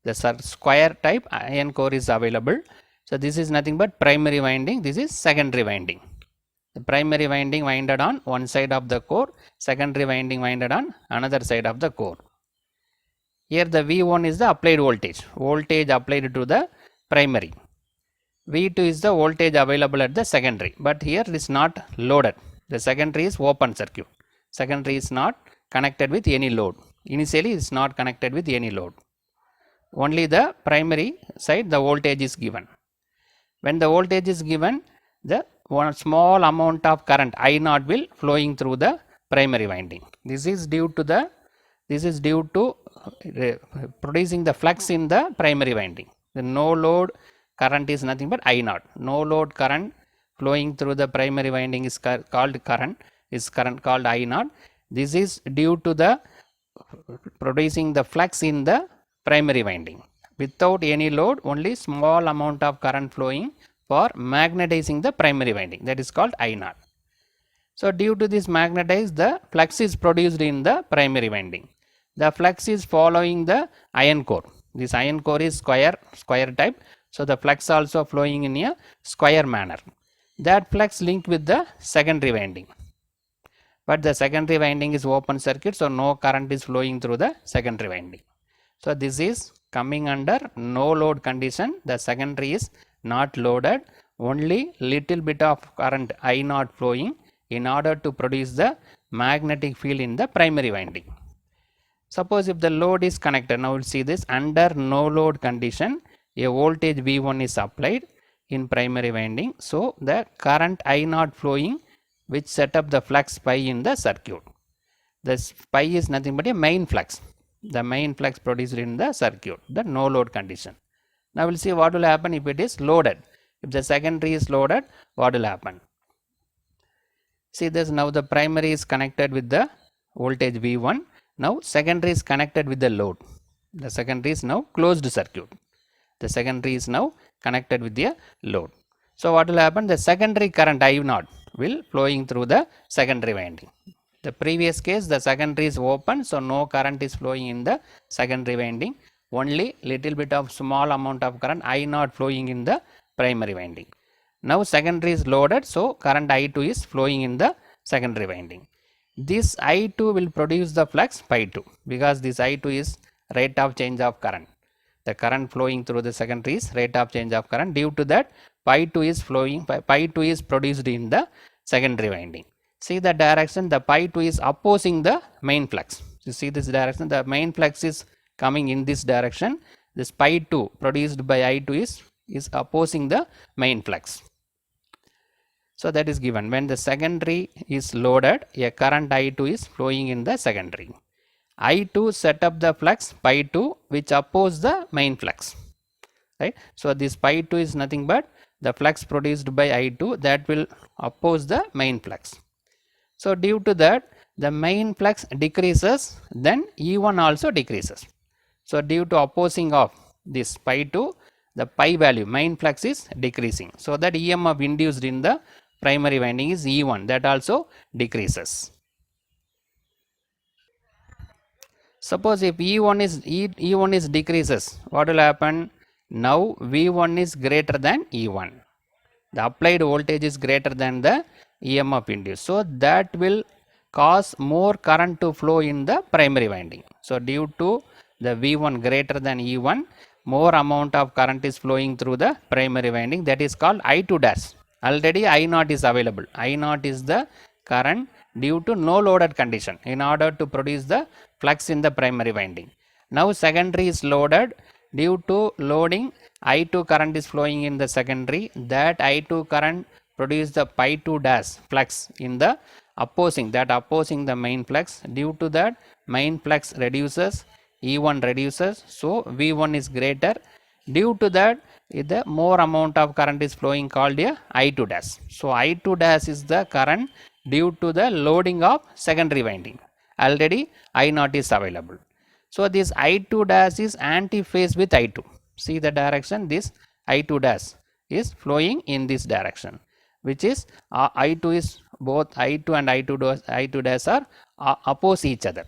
S1: The square type iron core is available. So this is nothing but primary winding, this is secondary winding. The primary winding winded on one side of the core, secondary winding winded on another side of the core. Here the V1 is the applied voltage applied to the primary. V2 is the voltage available at the secondary, but here it is not loaded. The secondary is open circuit. Secondary is not connected with any load. Initially it is not connected with any load. Only the primary side the voltage is given. When the voltage is given, the one small amount of current I0 will flowing through the primary winding. This is due to producing the flux in the primary winding. The no load current is nothing but I0. No load current flowing through the primary winding is called current called I0. This is due to the producing the flux in the primary winding. Without any load, only small amount of current flowing for magnetizing the primary winding, that is called I0. So due to this magnetize, the flux is produced in the primary winding. The flux is following the iron core. This iron core is square type. So the flux also flowing in a square manner. That flux linked with the secondary winding. But the secondary winding is open circuit, so no current is flowing through the secondary winding. So this is coming under no load condition. The secondary is not loaded, only little bit of current I0 flowing in order to produce the magnetic field in the primary winding. Suppose if the load is connected, now we'll see this under no load condition, a voltage V1 is applied in primary winding. So the current I0 flowing which set up the flux pi in the circuit. This pi is nothing but a main flux. The main flux produced in the circuit, the no load condition. Now we'll see what will happen if it is loaded. If the secondary is loaded, what will happen? See this, now the primary is connected with the voltage V1. Now secondary is connected with the load. The secondary is now closed circuit. The secondary is now connected with the load. So what will happen? The secondary current I0 will flowing through the secondary winding. The previous case the secondary is open, so no current is flowing in the secondary winding. Only little bit of small amount of current I0 flowing in the primary winding. Now secondary is loaded, so current I2 is flowing in the secondary winding. This I2 will produce the flux pi 2 because this I2 is rate of change of current. The current flowing through the secondary is rate of change of current. Due to that, pi 2 is flowing, pi 2 is produced in the secondary winding. See the direction, the pi 2 is opposing the main flux. You see this direction, the main flux is coming in this direction. This pi 2 produced by I2 is opposing the main flux. So that is given. When the secondary is loaded, a current I2 is flowing in the secondary. I2 set up the flux pi 2 which oppose the main flux. Right. So this pi 2 is nothing but the flux produced by I2 that will oppose the main flux. So due to that the main flux decreases, then E1 also decreases. So due to opposing of this pi 2, the pi value main flux is decreasing. So that EMF induced in the primary winding is E1, that also decreases. Suppose if E1 is decreases, what will happen? Now V1 is greater than E1. The applied voltage is greater than the EMF induced. So that will cause more current to flow in the primary winding. So due to the V1 greater than E1, more amount of current is flowing through the primary winding, that is called I2 dash. Already I0 is available. I0 is the current due to no loaded condition in order to produce the flux in the primary winding. Now secondary is loaded. Due to loading, I2 current is flowing in the secondary. That I2 current produce the pi 2 dash flux in the opposing the main flux. Due to that main flux reduces, E1 reduces, so V1 is greater. Due to that the more amount of current is flowing called a I2 dash. So I2 dash is the current due to the loading of secondary winding. Already I0 is available. So this I2 dash is anti-phase with I2. See the direction, this I2 dash is flowing in this direction, which is I2 is both I2 and I2 dash are oppose each other.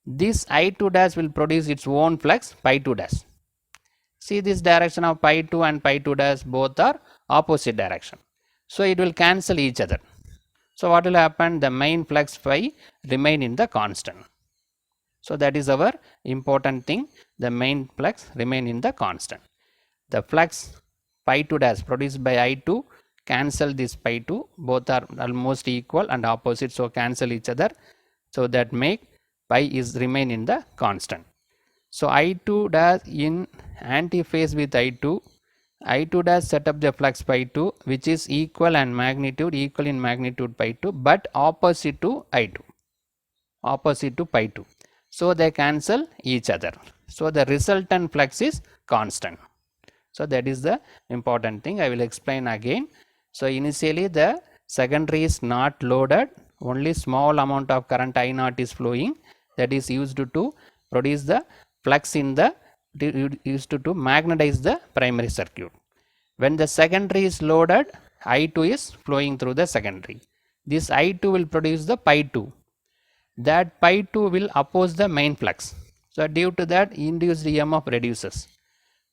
S1: This I2 dash will produce its own flux pi 2 dash. See this direction of pi 2 and pi 2 dash both are opposite direction. So it will cancel each other. So what will happen? The main flux phi remain in the constant. So that is our important thing. The main flux remain in the constant. The flux pi 2 dash produced by I2 cancel this pi 2. Both are almost equal and opposite. So cancel each other. So that make pi is remain in the constant. So I2 dash in anti-phase with I2. I2 dash set up the flux pi 2 which is equal in magnitude pi 2 but opposite to I2. Opposite to pi 2. So they cancel each other. So the resultant flux is constant. So that is the important thing. I will explain again. So initially the secondary is not loaded, only small amount of current I0 is flowing, that is used to produce the flux in the used to magnetize the primary circuit. When the secondary is loaded, I2 is flowing through the secondary. This I2 will produce the pi 2. That pi 2 will oppose the main flux. So due to that induced EMF reduces,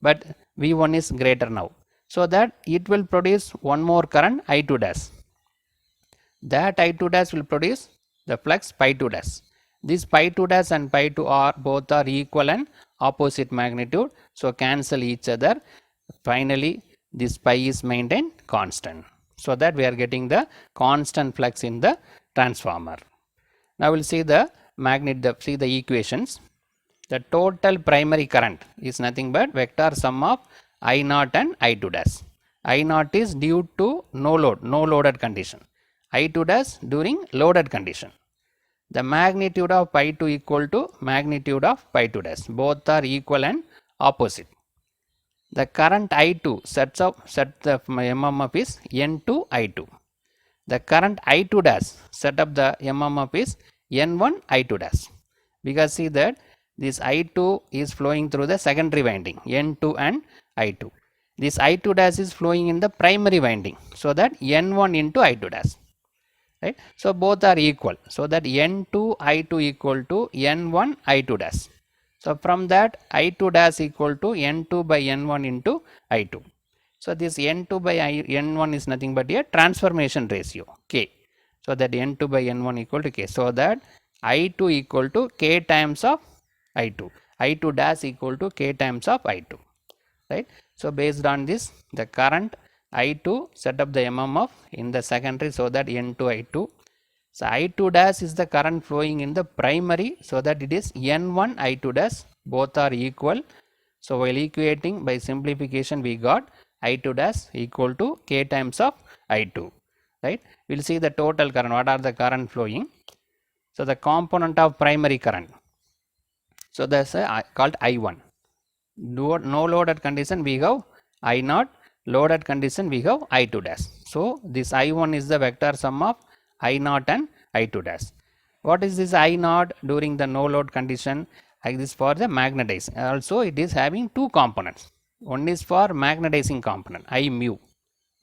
S1: but V1 is greater now. So that it will produce one more current I2 dash. That I2 dash will produce the flux pi 2 dash. This pi 2 dash and pi 2 are both are equal and opposite magnitude. So cancel each other. Finally this pi is maintained constant. So that we are getting the constant flux in the transformer. Now we will see the equations. The total primary current is nothing but vector sum of I0 and I2 dash. I0 is due to no loaded condition. I2 dash during loaded condition. The magnitude of pi 2 equal to magnitude of pi 2 dash. Both are equal and opposite. The current I2 set the MMF is N2 I2. The current I2 dash set up the MMF is N1 I2 dash, because see that this I2 is flowing through the secondary winding N2 and I2. This I2 dash is flowing in the primary winding, so that N1 into I2 dash, right. So both are equal, so that N2 I2 equal to N1 I2 dash. So from that I2 dash equal to N2 by N1 into I2. So this N2 by N1 is nothing but a transformation ratio K. So that N2 by N1 equal to K. So that I2 equal to K times of I2. I2 dash equal to K times of I2. Right. So based on this, the current I2 set up the MMF in the secondary, so that N2 I2. So I2 dash is the current flowing in the primary, so that it is N1 I2 dash. Both are equal. So while equating by simplification, we got I2 dash equal to K times of I2, right. We will see the total current, what are the current flowing. So the component of primary current, so that's called I1. No loaded condition we have I0, loaded condition we have I2 dash. So this I1 is the vector sum of I0 and I2 dash. What is this I0 during the no load condition? Like this for the magnetizing. Also it is having two components. One is for magnetizing component I mu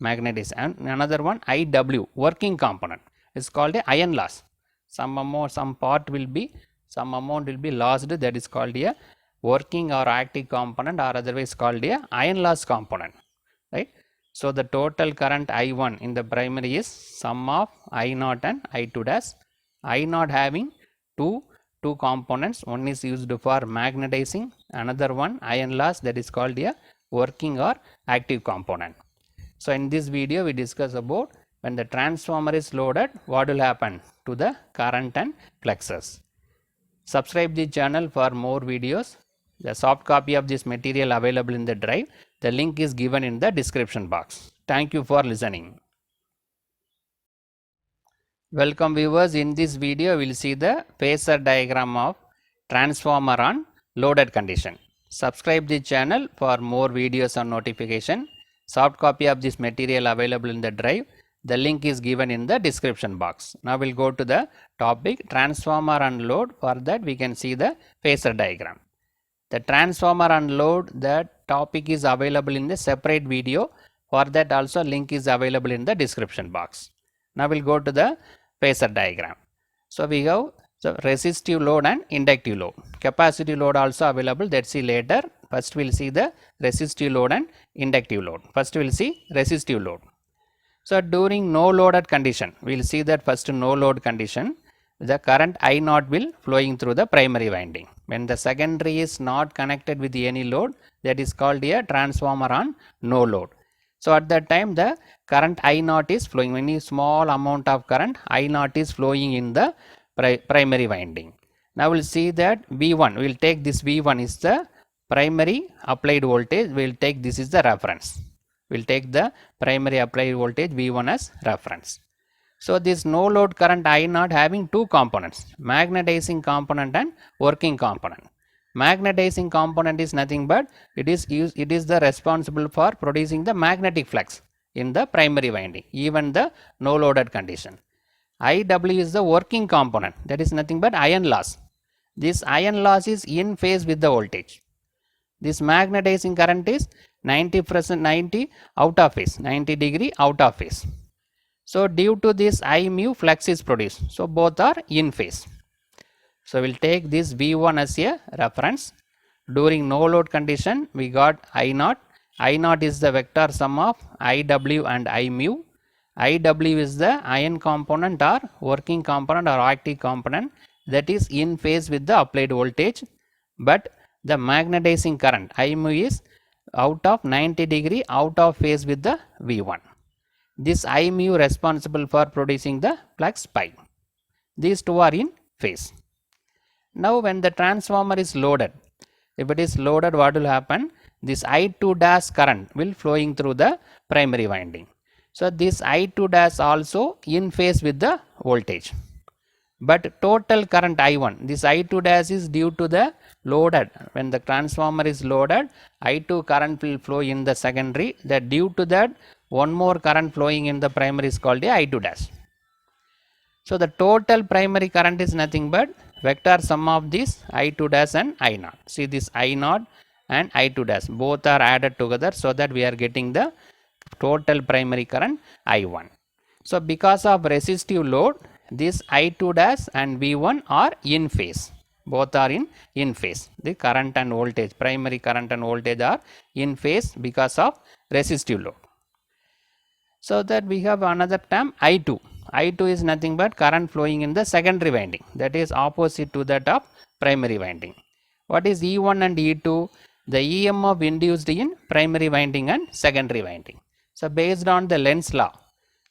S1: magnetizing, and another one IW working component is called a iron loss. Some amount, some amount will be lost, that is called a working or active component, or otherwise called a iron loss component, right? So the total current I1 in the primary is sum of I0 and I2 dash. I0 having two components, one is used for magnetizing, another one iron loss, that is called a working or active component. So in this video we discuss about when the transformer is loaded, what will happen to the current and fluxes. Subscribe the channel for more videos. The soft copy of this material available in the drive. The link is given in the description box. Thank you for listening. Welcome viewers, in this video we will see the phasor diagram of transformer on loaded condition. Subscribe the channel for more videos and notification. Soft copy of this material available in the drive. The link is given in the description box. Now we will go to the topic transformer on load. For that we can see the phasor diagram. The transformer on load, that topic is available in the separate video. For that also link is available in the description box. Now we will go to the phasor diagram. So we have resistive load and inductive load. Capacitive load also available, let's see later. First we will see the resistive load and inductive load. First we will see resistive load. So during no loaded condition, we will see that first no load condition, the current I0 will flowing through the primary winding. When the secondary is not connected with any load, that is called a transformer on no load. So at that time the current I0 is flowing, any small amount of current I0 is flowing in the primary winding. Now we will see that V1, we will take this V1 is the primary applied voltage, we will take this is the reference. We will take the primary applied voltage V1 as reference. So this no load current I0 having two components, magnetizing component and working component. Magnetizing component is nothing but it is the responsible for producing the magnetic flux in the primary winding, even the no loaded condition. IW is the working component, that is nothing but iron loss. This iron loss is in phase with the voltage. This magnetizing current is 90 out of phase, 90 degree out of phase. So due to this I mu flux is produced. So both are in phase. So we will take this V1 as a reference. During no load condition we got I0. I0 is the vector sum of IW and I mu. IW is the iron component or working component or active component that is in phase with the applied voltage, but the magnetizing current I mu is out of 90 degree out of phase with the V1. This I mu responsible for producing the flux pi. These two are in phase. Now when the transformer is loaded, if it is loaded, what will happen? This I2 dash current will flowing through the primary winding. So this I2 dash also in phase with the voltage. But total current I1, this I2 dash is due to the loaded. When the transformer is loaded, I2 current will flow in the secondary. That due to that, one more current flowing in the primary is called a I2 dash. So the total primary current is nothing but vector sum of this I2 dash and I0. See this I0 and I2 dash both are added together, so that we are getting the total primary current I1. So because of resistive load, this I2 dash and V1 are in phase. Both are in phase. The current and voltage, primary current and voltage are in phase because of resistive load. So that we have another term I2. I2 is nothing but current flowing in the secondary winding, that is opposite to that of primary winding. What is E1 and E2? The EMF induced in primary winding and secondary winding. So based on the Lenz's law,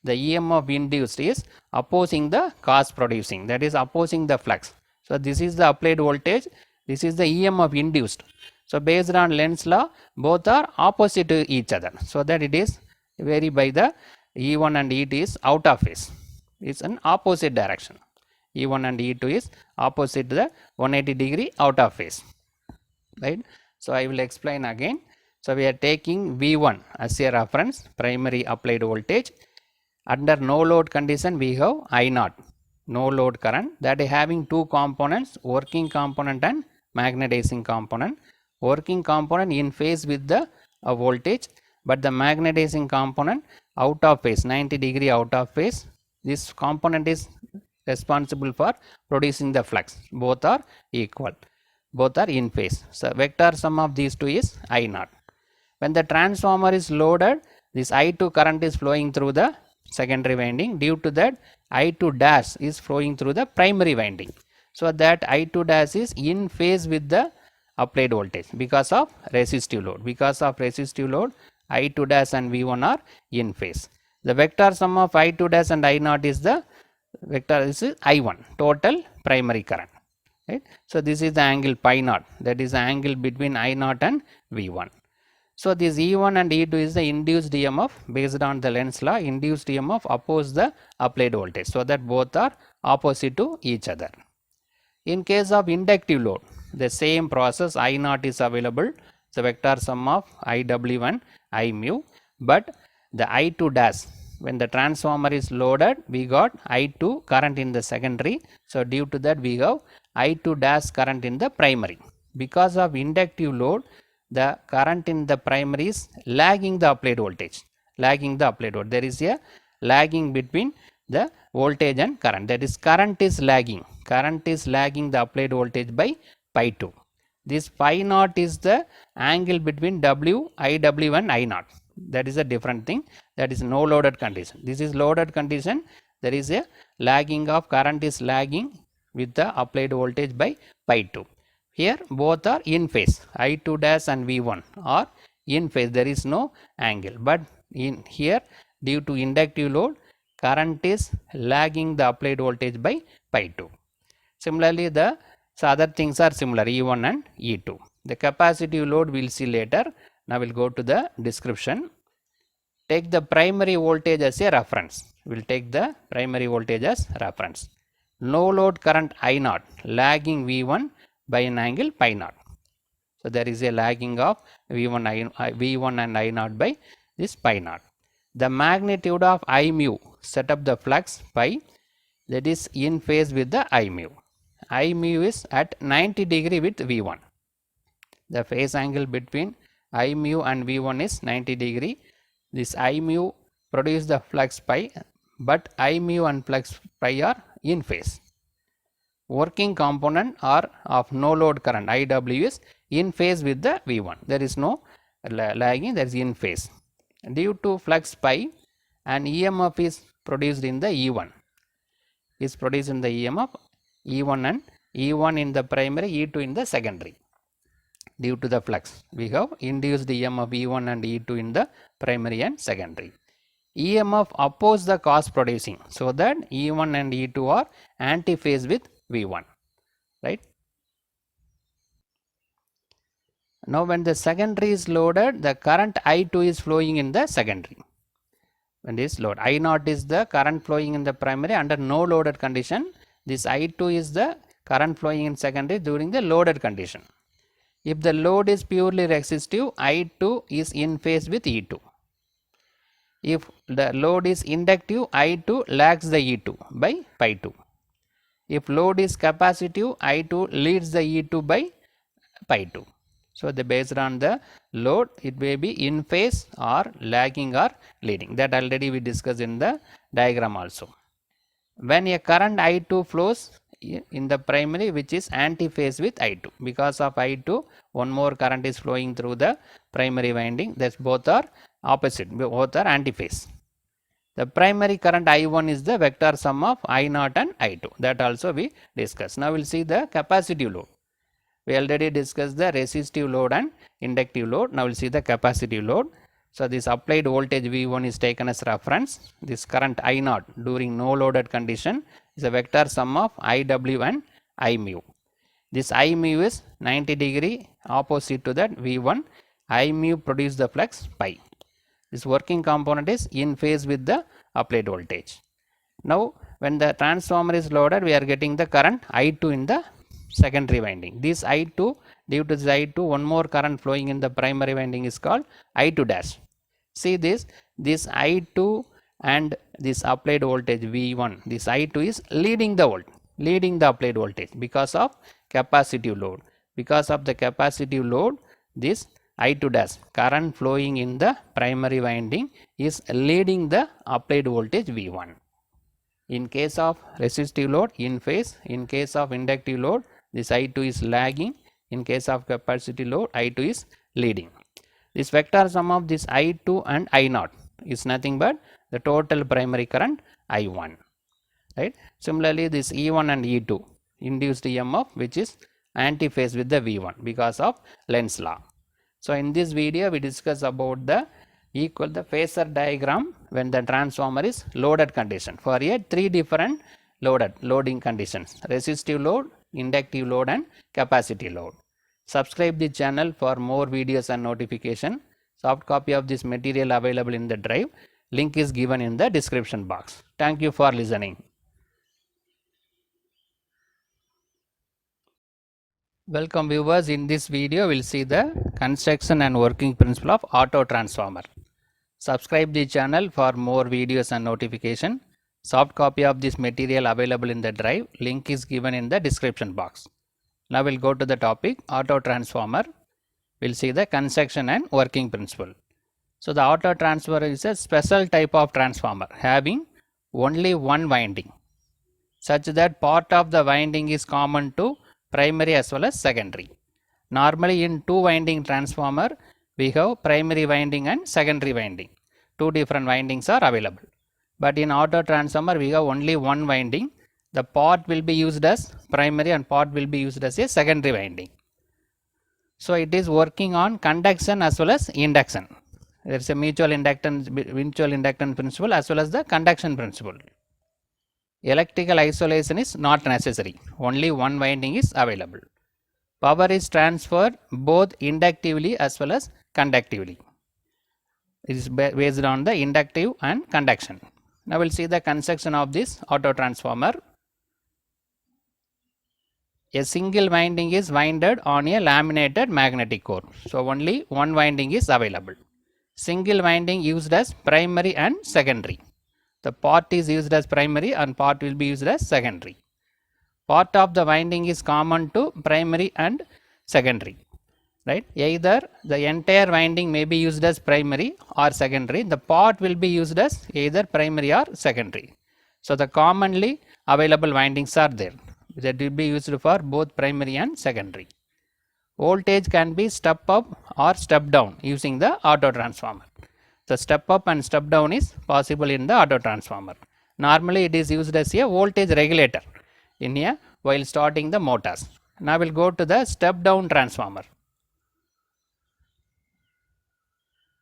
S1: the EMF induced is opposing the cause producing, that is opposing the flux. So this is the applied voltage, this is the EMF induced. So based on Lenz's law, both are opposite to each other, so that it is vary by the E1 and E2 is out of phase. It's an opposite direction. E1 and E2 is opposite to the 180 degree out of phase, right? So I will explain again. So we are taking V1 as a reference, primary applied voltage. Under no load condition we have I0, no load current, that is having two components, working component and magnetizing component. Working component in phase with the voltage, but the magnetizing component out of phase, 90 degree out of phase. This component is responsible for producing the flux. Both are equal, both are in phase. So vector sum of these two is I0. When the transformer is loaded, this I2 current is flowing through the secondary winding. Due to that, I2 dash is flowing through the primary winding. So that I2 dash is in phase with the applied voltage because of resistive load. Because of resistive load, I2 dash and V1 are in phase. The vector sum of I2 dash and I0 is the vector is I1, total primary current. Right? So this is the angle pi naught, that is the angle between I0 and V1. So this E1 and E2 is the induced EMF based on the Lenz's law. Induced EMF oppose the applied voltage, so that both are opposite to each other. In case of inductive load, the same process I0 is available, the vector sum of IW and I mu, but the I2 dash, when the transformer is loaded, we got I2 current in the secondary. So due to that we have I2 dash current in the primary. Because of inductive load, the current in the primary is lagging the applied voltage. Lagging the applied voltage. There is a lagging between the voltage and current. That is, current is lagging. Current is lagging the applied voltage by pi 2. This pi naught is the angle between W, IW and I naught. That is a different thing. That is no loaded condition. This is loaded condition. There is a lagging of current is lagging with the applied voltage by pi 2. Here both are in phase. I2 dash and V1 are in phase. There is no angle. But in here, due to inductive load, current is lagging the applied voltage by pi 2. Similarly, the other things are similar, E1 and E2. The capacitive load we will see later. Now we will go to the description. Take the primary voltage as a reference. We will take the primary voltage as reference. No load current I0 lagging V1 by an angle pi naught. So there is a lagging of V1 and I0 by this pi naught. The magnitude of I mu set up the flux pi, that is in phase with the I mu. I mu is at 90 degree with V1. The phase angle between I mu and V1 is 90 degree. This I mu produce the flux pi, but I mu and flux pi are in phase. Working component are of no load current IW is in phase with the V1. There is no lagging, there is in phase. Due to flux pi, an EMF is produced in the E1. Is produced in the EMF E1 and E1 in the primary, E2 in the secondary. Due to the flux, we have induced EMF E1 and E2 in the primary and secondary. EMF oppose the cause producing, so that E1 and E2 are anti-phase with V1, right? Now when the secondary is loaded, the current I2 is flowing in the secondary. When this load, I0 is the current flowing in the primary under no loaded condition. This I2 is the current flowing in secondary during the loaded condition. If the load is purely resistive, I2 is in phase with E2. If the load is inductive, I2 lags the E2 by pi 2. If load is capacitive, I2 leads the E2 by pi 2. So based on the load, it may be in phase or lagging or leading. That already we discussed in the diagram also. When a current I2 flows in the primary, which is anti-phase with I2, because of I2 one more current is flowing through the primary winding, that both are opposite, both are anti-phase. The primary current I1 is the vector sum of I0 and I2, that also we discussed. Now we will see the capacitive load. We already discussed the resistive load and inductive load. Now we will see the capacitive load. So this applied voltage V1 is taken as reference. This current I0 during no loaded condition is a vector sum of IW and I mu. This I mu is 90 degree opposite to that V1. I mu produce the flux pi. This working component is in phase with the applied voltage. Now when the transformer is loaded, we are getting the current I2 in the secondary winding. This I2, due to this I2, one more current flowing in the primary winding is called I2 dash. See this I2 and this applied voltage V1, this I2 is leading the applied voltage because of capacitive load. Because of the capacitive load, this I2 dash current flowing in the primary winding is leading the applied voltage V1. In case of resistive load, in phase. In case of inductive load, this I2 is lagging. In case of capacitive load, I2 is leading. This vector sum of this I2 and I0 is nothing but the total primary current I1. Right. Similarly, this E1 and E2 induced EMF, which is antiphase with the V1 because of Lenz's law. So in this video, we discuss about the phasor diagram when the transformer is loaded condition for a 3 different loading conditions: resistive load, inductive load and capacitive load. Subscribe the channel for more videos and notification. Soft copy of this material available in the drive. Link is given in the description box. Thank you for listening. Welcome viewers. In this video, we will see the construction and working principle of autotransformer. Subscribe the channel for more videos and notification. Soft copy of this material available in the drive. Link is given in the description box. Now we'll go to the topic autotransformer. We'll see the construction and working principle. So the autotransformer is a special type of transformer having only one winding, such that part of the winding is common to primary as well as secondary. Normally in two winding transformer, we have primary winding and secondary winding. Two different windings are available. But in autotransformer, we have only one winding. The part will be used as primary and part will be used as a secondary winding. So it is working on conduction as well as induction. There is a mutual inductance principle as well as the conduction principle. Electrical isolation is not necessary. Only one winding is available. Power is transferred both inductively as well as conductively. It is based on the inductive and conduction. Now we will see the construction of this autotransformer. A single winding is winded on a laminated magnetic core. So only one winding is available. Single winding used as primary and secondary. The part is used as primary and part will be used as secondary. Part of the winding is common to primary and secondary. Right? Either the entire winding may be used as primary or secondary. The part will be used as either primary or secondary. So the commonly available windings are there that will be used for both primary and secondary. Voltage can be step up or step down using the autotransformer. So step up and step down is possible in the autotransformer. Normally it is used as a voltage regulator while starting the motors. Now we will go to the step down transformer.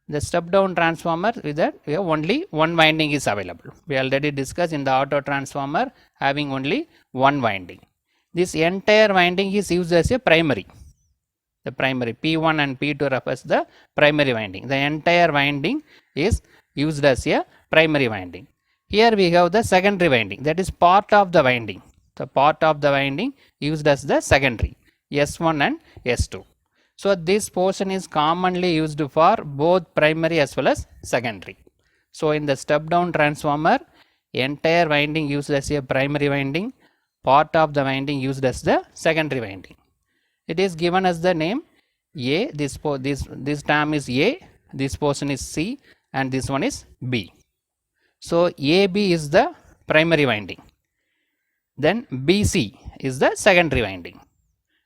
S1: The step down transformer, with that we have only one winding is available. We already discussed in the autotransformer having only one winding. This entire winding is used as a primary. The primary P1 and P2 refers the primary winding. The entire winding is used as a primary winding. Here we have the secondary winding, that is part of the winding. The part of the winding used as the secondary, S1 and S2. So this portion is commonly used for both primary as well as secondary. So in the step down transformer, entire winding used as a primary winding, part of the winding used as the secondary winding. It is given as the name A, this term is A, this portion is C and this one is B. So AB is the primary winding, then BC is the secondary winding.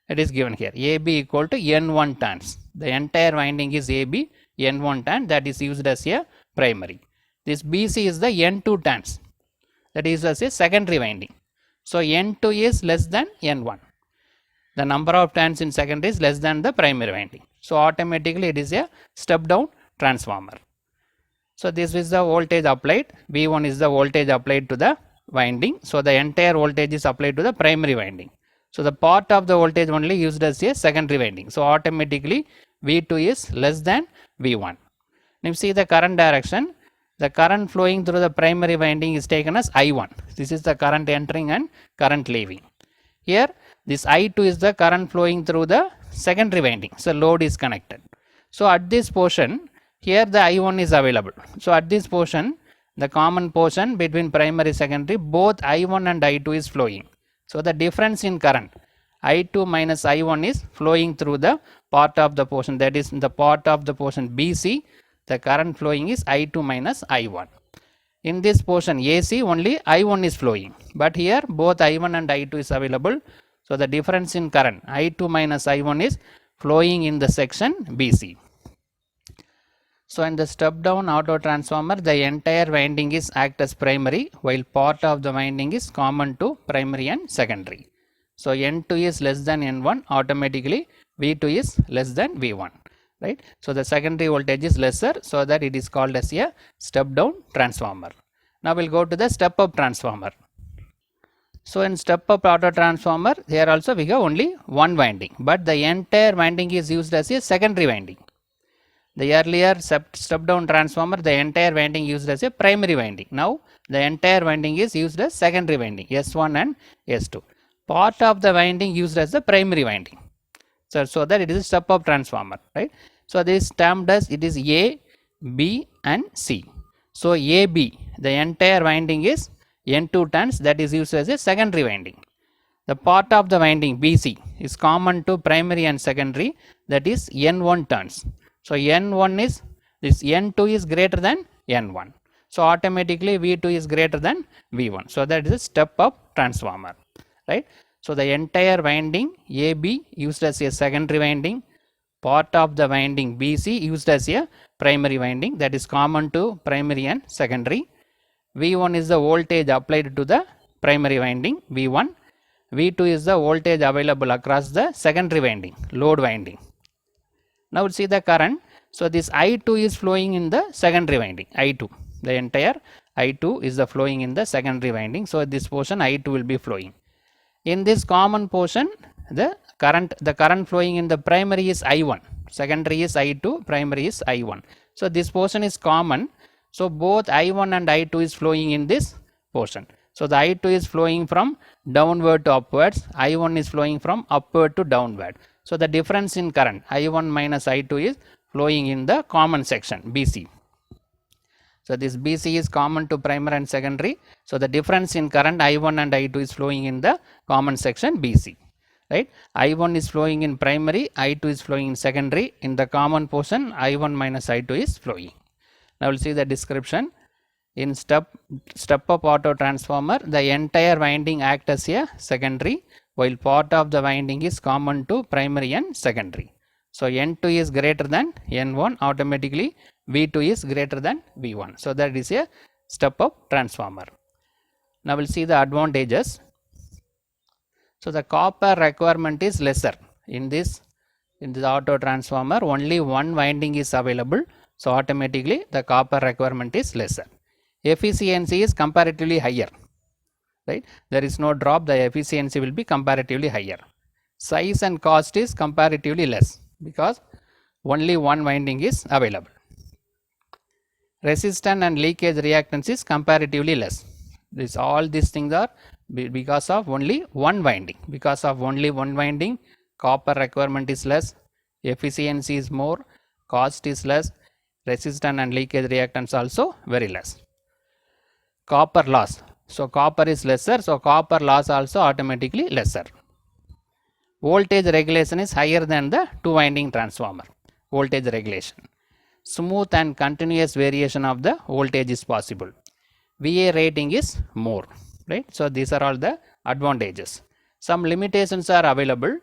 S1: It is given here, AB equal to N1 turns. The entire winding is AB, N1 turn, that is used as a primary. This BC is the N2 turns, that is as a secondary winding. So N2 is less than N1. The number of turns in secondary is less than the primary winding. So automatically it is a step down transformer. So this is the voltage applied. V1 is the voltage applied to the winding. So the entire voltage is applied to the primary winding. So the part of the voltage only used as a secondary winding. So automatically V2 is less than V1. Now you see the current direction. The current flowing through the primary winding is taken as I1. This is the current entering and current leaving. Here This I2 is the current flowing through the secondary winding. So load is connected. So at this portion, here the I1 is available. So at this portion, the common portion between primary secondary, both I1 and I2 is flowing. So the difference in current, I2 minus I1 is flowing through the part of the portion, that is in the part of the portion BC, the current flowing is I2 minus I1. In this portion AC only I1 is flowing, but here both I1 and I2 is available. So the difference in current I2 minus I1 is flowing in the section BC. So in the step down auto transformer, the entire winding is act as primary, while part of the winding is common to primary and secondary. So N2 is less than N1, automatically V2 is less than V1, right? So the secondary voltage is lesser, so that it is called as a step down transformer. Now we'll go to the step up transformer. So in step up auto transformer, here also we have only one winding, but the entire winding is used as a secondary winding. The earlier step down transformer, the entire winding used as a primary winding. Now the entire winding is used as secondary winding, S1 and S2. Part of the winding used as the primary winding. So that it is a step up transformer, right? So this termed as it is A, B and C. So AB, the entire winding is N2 turns, that is used as a secondary winding. The part of the winding BC is common to primary and secondary, that is N1 turns. So N1 is, this N2 is greater than N1. So automatically V2 is greater than V1. So that is a step up transformer, right? So the entire winding AB used as a secondary winding, part of the winding BC used as a primary winding, that is common to primary and secondary. V1 is the voltage applied to the primary winding V1. V2 is the voltage available across the secondary winding, load winding. Now see the current. So this I2 is flowing in the secondary winding, I2. The entire I2 is the flowing in the secondary winding. So this portion I2 will be flowing. In this common portion, the current flowing in the primary is I1, secondary is I2, primary is I1. So this portion is common. So both I1 and I2 is flowing in this portion. So the I2 is flowing from downward to upwards, I1 is flowing from upward to downward. So the difference in current I1 minus I2 is flowing in the common section BC. So this BC is common to primary and secondary. So the difference in current I1 and I2 is flowing in the common section BC, right? I1 is flowing in primary, I2 is flowing in secondary. In the common portion, I1 minus I2 is flowing. Now we'll see the description. In step up auto transformer, the entire winding acts as a secondary, while part of the winding is common to primary and secondary. So N2 is greater than N1, automatically V2 is greater than V1. So that is a step up transformer. Now we'll see the advantages. So the copper requirement is lesser. In this auto transformer, only one winding is available. So automatically the copper requirement is lesser. Efficiency is comparatively higher, right? There is no drop, the efficiency will be comparatively higher. Size and cost is comparatively less because only one winding is available. Resistance and leakage reactance is comparatively less. All these things are because of only one winding. Because of only one winding, copper requirement is less, efficiency is more, cost is less, resistance and leakage reactance also very less. Copper loss. So copper is lesser, so copper loss also automatically lesser. Voltage regulation is higher than the two winding transformer. Voltage regulation. Smooth and continuous variation of the voltage is possible. VA rating is more, right? So these are all the advantages. Some limitations are available.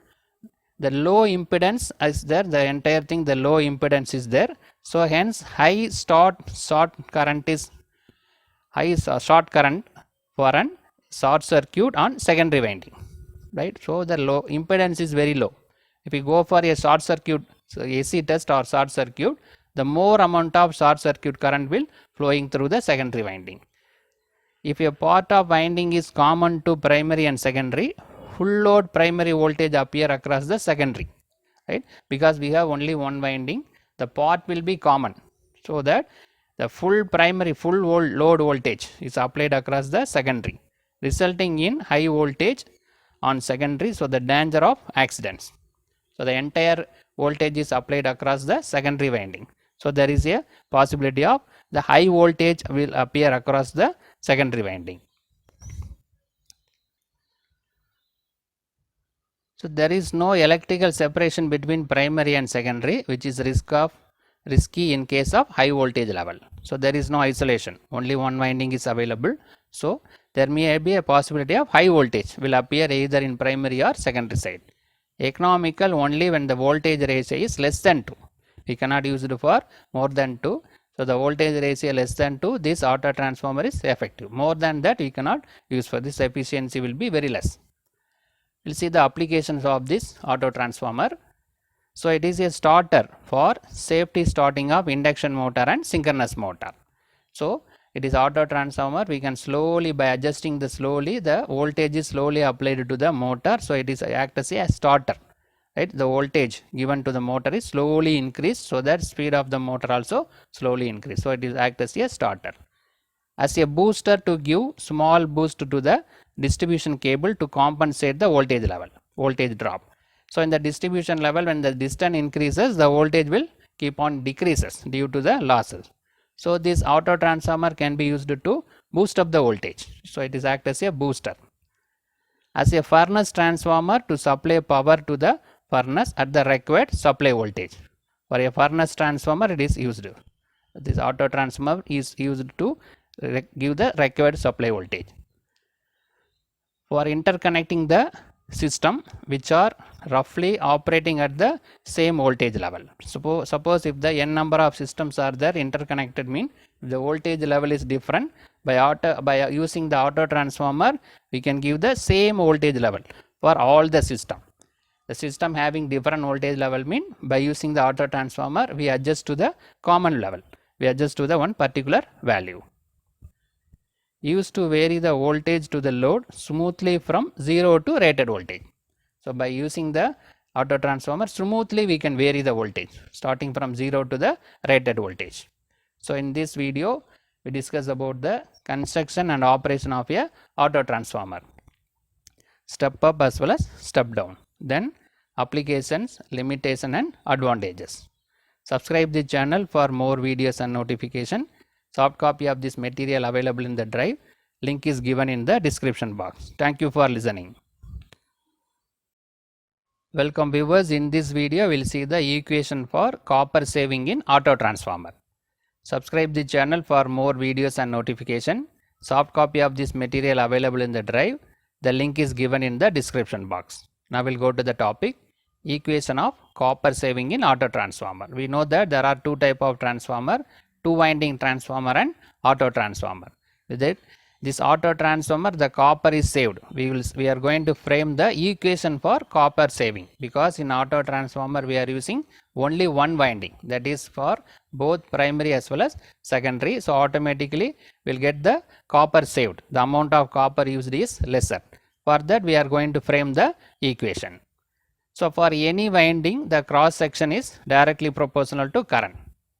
S1: The low impedance is there, the entire thing, the low impedance is there. So hence high short current for an short circuit on secondary winding, right? So the low impedance is very low. If you go for a short circuit, so AC test or short circuit, the more amount of short circuit current will flowing through the secondary winding. If a part of winding is common to primary and secondary, full load primary voltage appear across the secondary, right? Because we have only one winding, the part will be common, so that the full load voltage is applied across the secondary, resulting in high voltage on secondary, so the danger of accidents. So the entire voltage is applied across the secondary winding. So there is a possibility of the high voltage will appear across the secondary winding. So there is no electrical separation between primary and secondary, which is risky in case of high voltage level. So there is no isolation, only one winding is available. So there may be a possibility of high voltage will appear either in primary or secondary side. Economical only when the voltage ratio is less than 2. We cannot use it for more than 2. So the voltage ratio less than 2, this auto transformer is effective. More than that we cannot use for this, efficiency will be very less. We will see the applications of this auto transformer. So it is a starter for safety starting of induction motor and synchronous motor. So it is auto transformer, we can slowly, by adjusting the voltage is slowly applied to the motor. So it is act as a starter, right? The voltage given to the motor is slowly increased, so that speed of the motor also slowly increase. So it is act as a starter. As a booster to give small boost to the distribution cable to compensate the voltage drop. So in the distribution level, when the distance increases, the voltage will keep on decreases due to the losses. So this auto transformer can be used to boost up the voltage. So it is act as a booster. As a furnace transformer to supply power to the furnace at the required supply voltage. For a furnace transformer it is used. This auto transformer is used to give the required supply voltage. For interconnecting the system which are roughly operating at the same voltage level. Suppose if the n number of systems are there interconnected, mean the voltage level is different, by using the auto transformer we can give the same voltage level for all the system. The system having different voltage level, mean by using the auto transformer we adjust to the common level, we adjust to the one particular value. Used to vary the voltage to the load smoothly from 0 to rated voltage. So by using the auto transformer smoothly we can vary the voltage starting from 0 to the rated voltage. So in this video we discuss about the construction and operation of a auto transformer, step up as well as step down, then applications, limitation and advantages. Subscribe the channel for more videos and notification. Soft copy of this material available in the drive. Link is given in the description box. Thank you for listening. Welcome viewers, in this video we will see the equation for copper saving in auto transformer. Subscribe the channel for more videos and notification. Soft copy of this material available in the drive. The link is given in the description box. Now we will go to the topic, equation of copper saving in auto transformer. We know that there are two type of transformer, two winding transformer and auto transformer. With it, this auto transformer, the copper is saved. We are going to frame the equation for copper saving, because in auto transformer we are using only one winding, that is for both primary as well as secondary. So automatically we will get the copper saved. The amount of copper used is lesser. For that we are going to frame the equation. So for any winding, the cross section is directly proportional to current.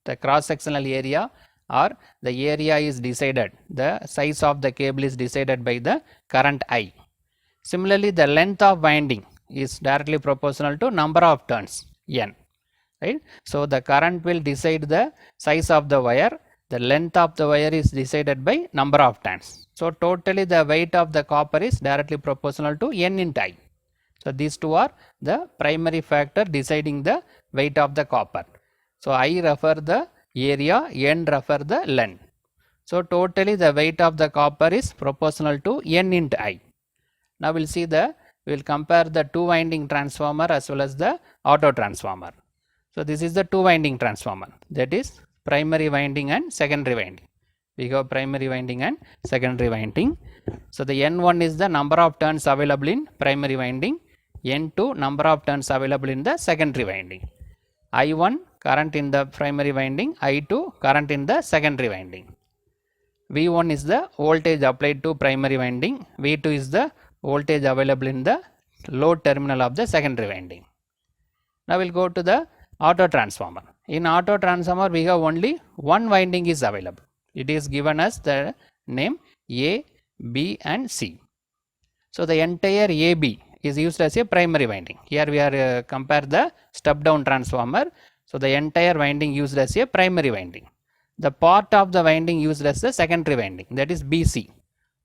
S1: The cross sectional area or the area is decided, the size of the cable is decided by the current I. Similarly, the length of winding is directly proportional to number of turns, N, right. So the current will decide the size of the wire, the length of the wire is decided by number of turns. So totally the weight of the copper is directly proportional to N into I. So these two are the primary factor deciding the weight of the copper. So I refer the area, N refer the length. So totally the weight of the copper is proportional to N into I. Now we will compare the two winding transformer as well as the auto transformer. So this is the two winding transformer, that is primary winding and secondary winding. We have primary winding and secondary winding. So the N1 is the number of turns available in primary winding, N2 number of turns available in the secondary winding. I1 current in the primary winding, I2 current in the secondary winding. V1 is the voltage applied to primary winding, V2 is the voltage available in the load terminal of the secondary winding. Now we will go to the auto transformer. In auto transformer we have only one winding is available. It is given as the name A, B and C. So the entire AB is used as a primary winding. Here we are compare the step down transformer. So the entire winding used as a primary winding. The part of the winding used as a secondary winding, that is BC.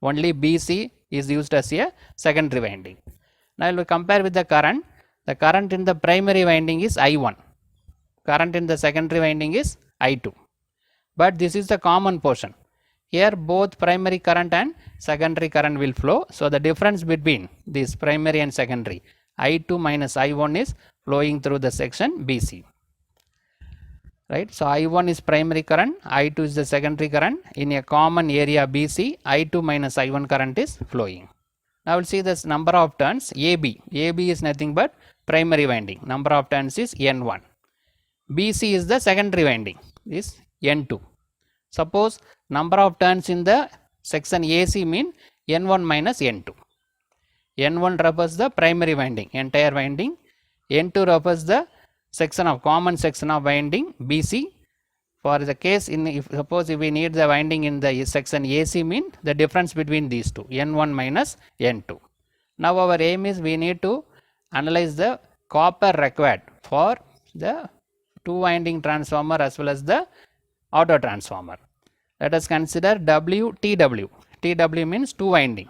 S1: Only BC is used as a secondary winding. Now we will compare with the current. The current in the primary winding is I1. Current in the secondary winding is I2. But this is the common portion. Here both primary current and secondary current will flow. So the difference between this primary and secondary, I2 minus I1, is flowing through the section BC. Right. So I1 is primary current, I2 is the secondary current. In a common area BC, I2 minus I1 current is flowing. Now we'll see this number of turns AB. AB is nothing but primary winding. Number of turns is N1. BC is the secondary winding, is N2. Suppose number of turns in the section AC mean N1 minus N2. N1 refers the primary winding, entire winding. N2 refers the section of common section of winding BC. For the case suppose if we need the winding in the section AC mean the difference between these two, N1 minus N2. Now our aim is we need to analyze the copper required for the two winding transformer as well as the autotransformer. Let us consider WTW. TW means two winding.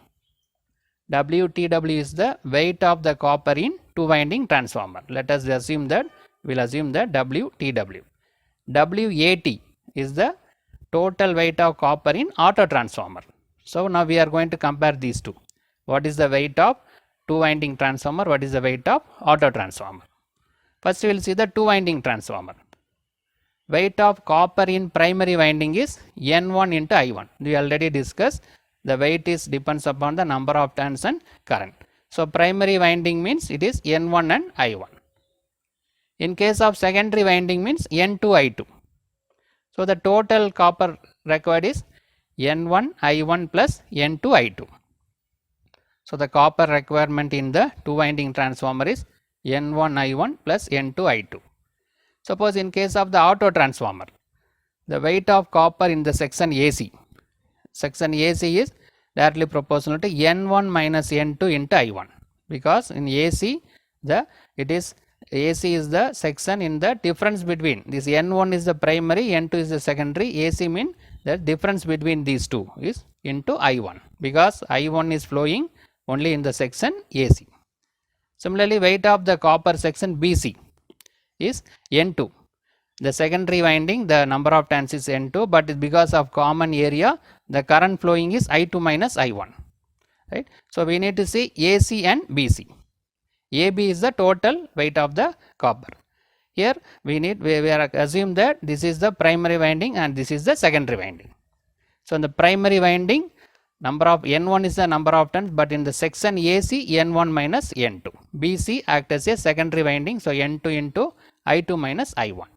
S1: WTW is the weight of the copper in two winding transformer. Let us assume that WTW. WAT is the total weight of copper in autotransformer. So now we are going to compare these two. What is the weight of two winding transformer? What is the weight of autotransformer? First we will see the two winding transformer. Weight of copper in primary winding is N1 into I1. We already discussed the weight is depends upon the number of turns and current. So primary winding means it is N1 and I1. In case of secondary winding means N2 I2. So the total copper required is N1 I1 plus N2 I2. So the copper requirement in the two winding transformer is N1 I1 plus N2 I2. Suppose in case of the autotransformer, the weight of copper in the section AC. Section AC is directly proportional to N1 minus N2 into I1, because in AC AC is the section in the difference between this N1 is the primary, N2 is the secondary. AC mean the difference between these two is into I1, because I1 is flowing only in the section AC. Similarly, weight of the copper section BC is N2. The secondary winding, the number of turns is N2, but because of common area, the current flowing is I2 minus I1. Right. So we need to see AC and BC. AB is the total weight of the copper. Here we are assume that this is the primary winding and this is the secondary winding. So in the primary winding, number of N1 is the number of turns, but in the section AC, N1 minus N2. BC act as a secondary winding, so N2 into I2 minus I1.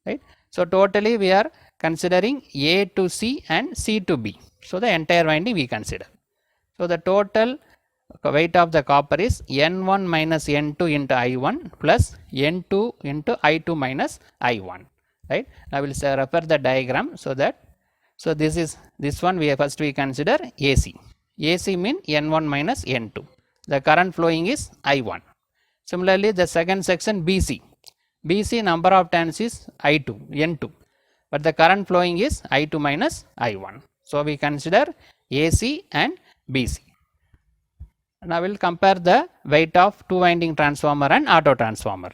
S1: Right. So totally we are considering A to C and C to B. So the entire winding we consider. So the total weight of the copper is N1 minus N2 into I1 plus N2 into I2 minus I1. Right. I will refer the diagram so that. So this one we consider AC. AC mean N1 minus N2. The current flowing is I1. Similarly, the second section BC. BC number of turns is I2, N2. But the current flowing is I2 minus I1. So we consider AC and BC. Now we will compare the weight of two winding transformer and autotransformer.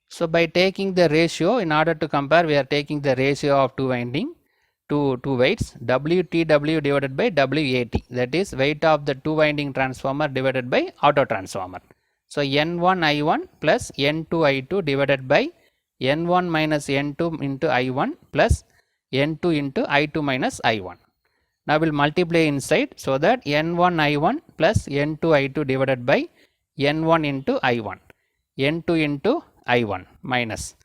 S1: So by taking the ratio, in order to compare, we are taking the ratio of two winding. Two weights, WTW divided by WAT, that is weight of the two winding transformer divided by autotransformer. So N1 I1 plus N2 I2 divided by N1 minus N2 into I1 plus N2 into I2 minus I1. Now we will multiply inside, so that N1 I1 plus N2 I2 divided by N1 into I1, N2 into I1 minus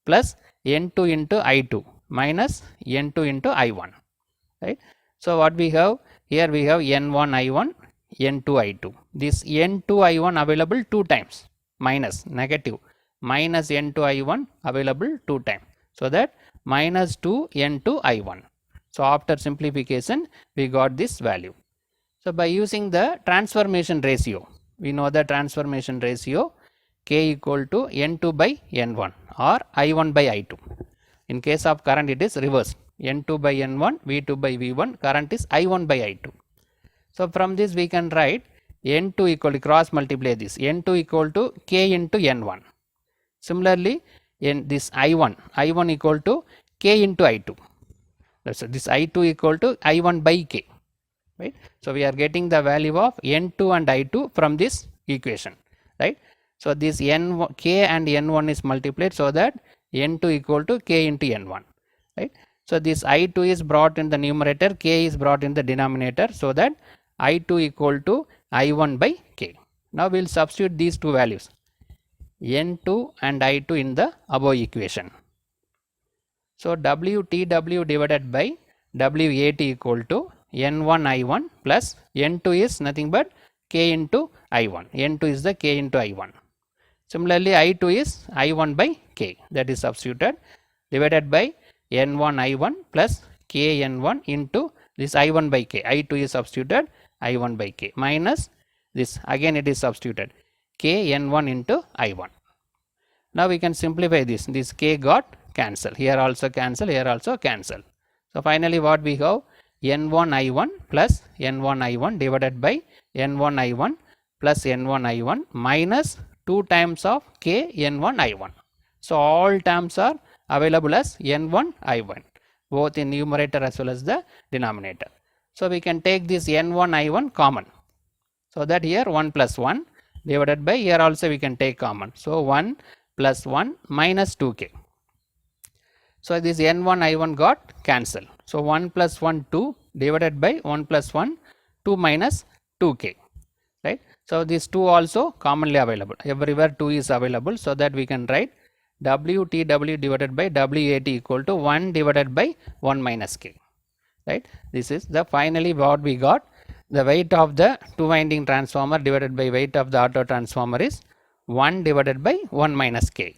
S1: plus N2 into I2 minus N2 into I1. Right. So what we have here, we have N1 I1, N2 I2. This N2 I1 available 2 times, minus negative minus N2 I1 available 2 times. So that minus 2 N2 I1. So after simplification we got this value. So by using the transformation ratio, We know the transformation ratio K equal to N2 by N1 or I1 by I2. In case of current, it is reverse. N2 by N1, V2 by V1, current is I1 by I2. So from this we can write N2 equal to, cross multiply this, N2 equal to K into N1. Similarly, in this I1 equal to K into I2. That's this I2 equal to I1 by K. Right. So we are getting the value of N2 and I2 from this equation. Right. So this N1, K and N1 is multiplied, so that N2 equal to K into N1. Right. So this I2 is brought in the numerator, K is brought in the denominator, so that I2 equal to I1 by K. Now we will substitute these two values, N2 and I2, in the above equation. So WTW divided by WAT equal to N1 I1 plus N2 is nothing but K into I1. N2 is the K into I1. Similarly, I2 is I1 by K, that is substituted, divided by N1 I1 plus K N1 into this I1 by K. I2 is substituted, I1 by K, minus this, again it is substituted, K N1 into I1. Now we can simplify this. This K got cancel. Here also cancel, here also cancel. So finally what we have, N1 I1 plus N1 I1 divided by N1 I1 plus N1 I1 minus 2 times of K N1 I1. So all terms are available as N1 I1, both in numerator as well as the denominator. So we can take this N1 I1 common. So that here 1 plus 1 divided by, here also we can take common. So 1 plus 1 minus 2K. So this N1 I1 got cancelled. So 1 plus 1 2 divided by 1 plus 1 2 minus 2K. Right. So these 2 also commonly available. Everywhere 2 is available, so that we can write WTW divided by WAT equal to 1 divided by 1 minus K. Right. This is the finally what we got. The weight of the 2 winding transformer divided by weight of the auto transformer is 1 divided by 1 minus K.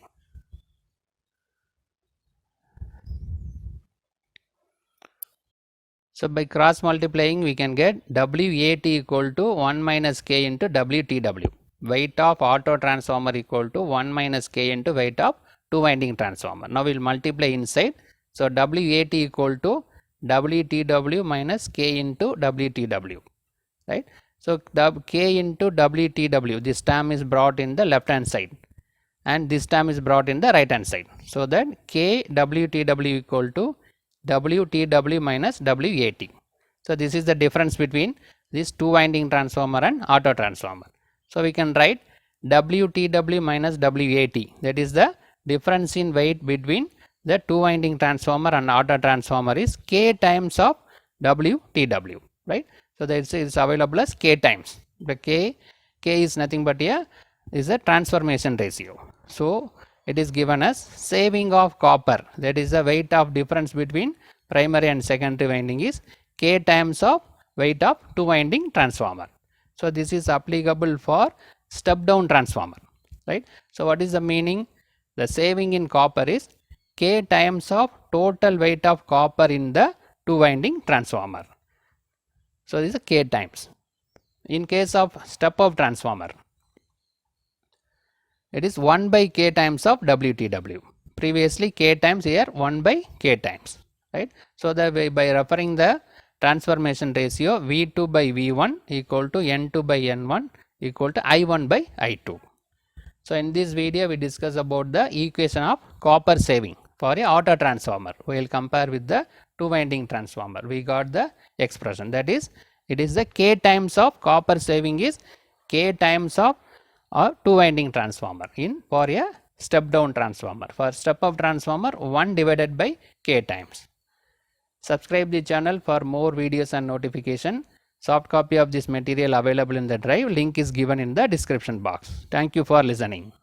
S1: So by cross multiplying we can get WAT equal to 1 minus K into WTW. Weight of auto transformer equal to 1 minus K into weight of 2 winding transformer. Now we will multiply inside. So WAT equal to WTW minus K into WTW. Right. So K into WTW, this term is brought in the left hand side and this term is brought in the right hand side. So that K WTW equal to WTW minus WAT. So this is the difference between this 2 winding transformer and auto transformer. So we can write WTW minus WAT, that is the difference in weight between the 2 winding transformer and auto transformer is K times of WTW. Right. So that is available as K times. The K is nothing but here is a transformation ratio. So it is given as saving of copper, that is the weight of difference between primary and secondary winding is K times of weight of 2 winding transformer. So this is applicable for step down transformer. Right. So what is the meaning? The saving in copper is K times of total weight of copper in the 2 winding transformer. So this is K times. In case of step up transformer, it is 1 by K times of WTW. Previously K times, here 1 by K times. Right. So that by referring the transformation ratio, V2 by V1 equal to N2 by N1 equal to I1 by I2. So in this video we discuss about the equation of copper saving for a auto transformer. We will compare with the 2 winding transformer. We got the expression, that is it is the K times of copper saving is K times of 2 winding transformer in for a step down transformer. For step up transformer, 1 divided by K times. Subscribe the channel for more videos and notification. Soft copy of this material available in the drive. Link is given in the description box. Thank you for listening.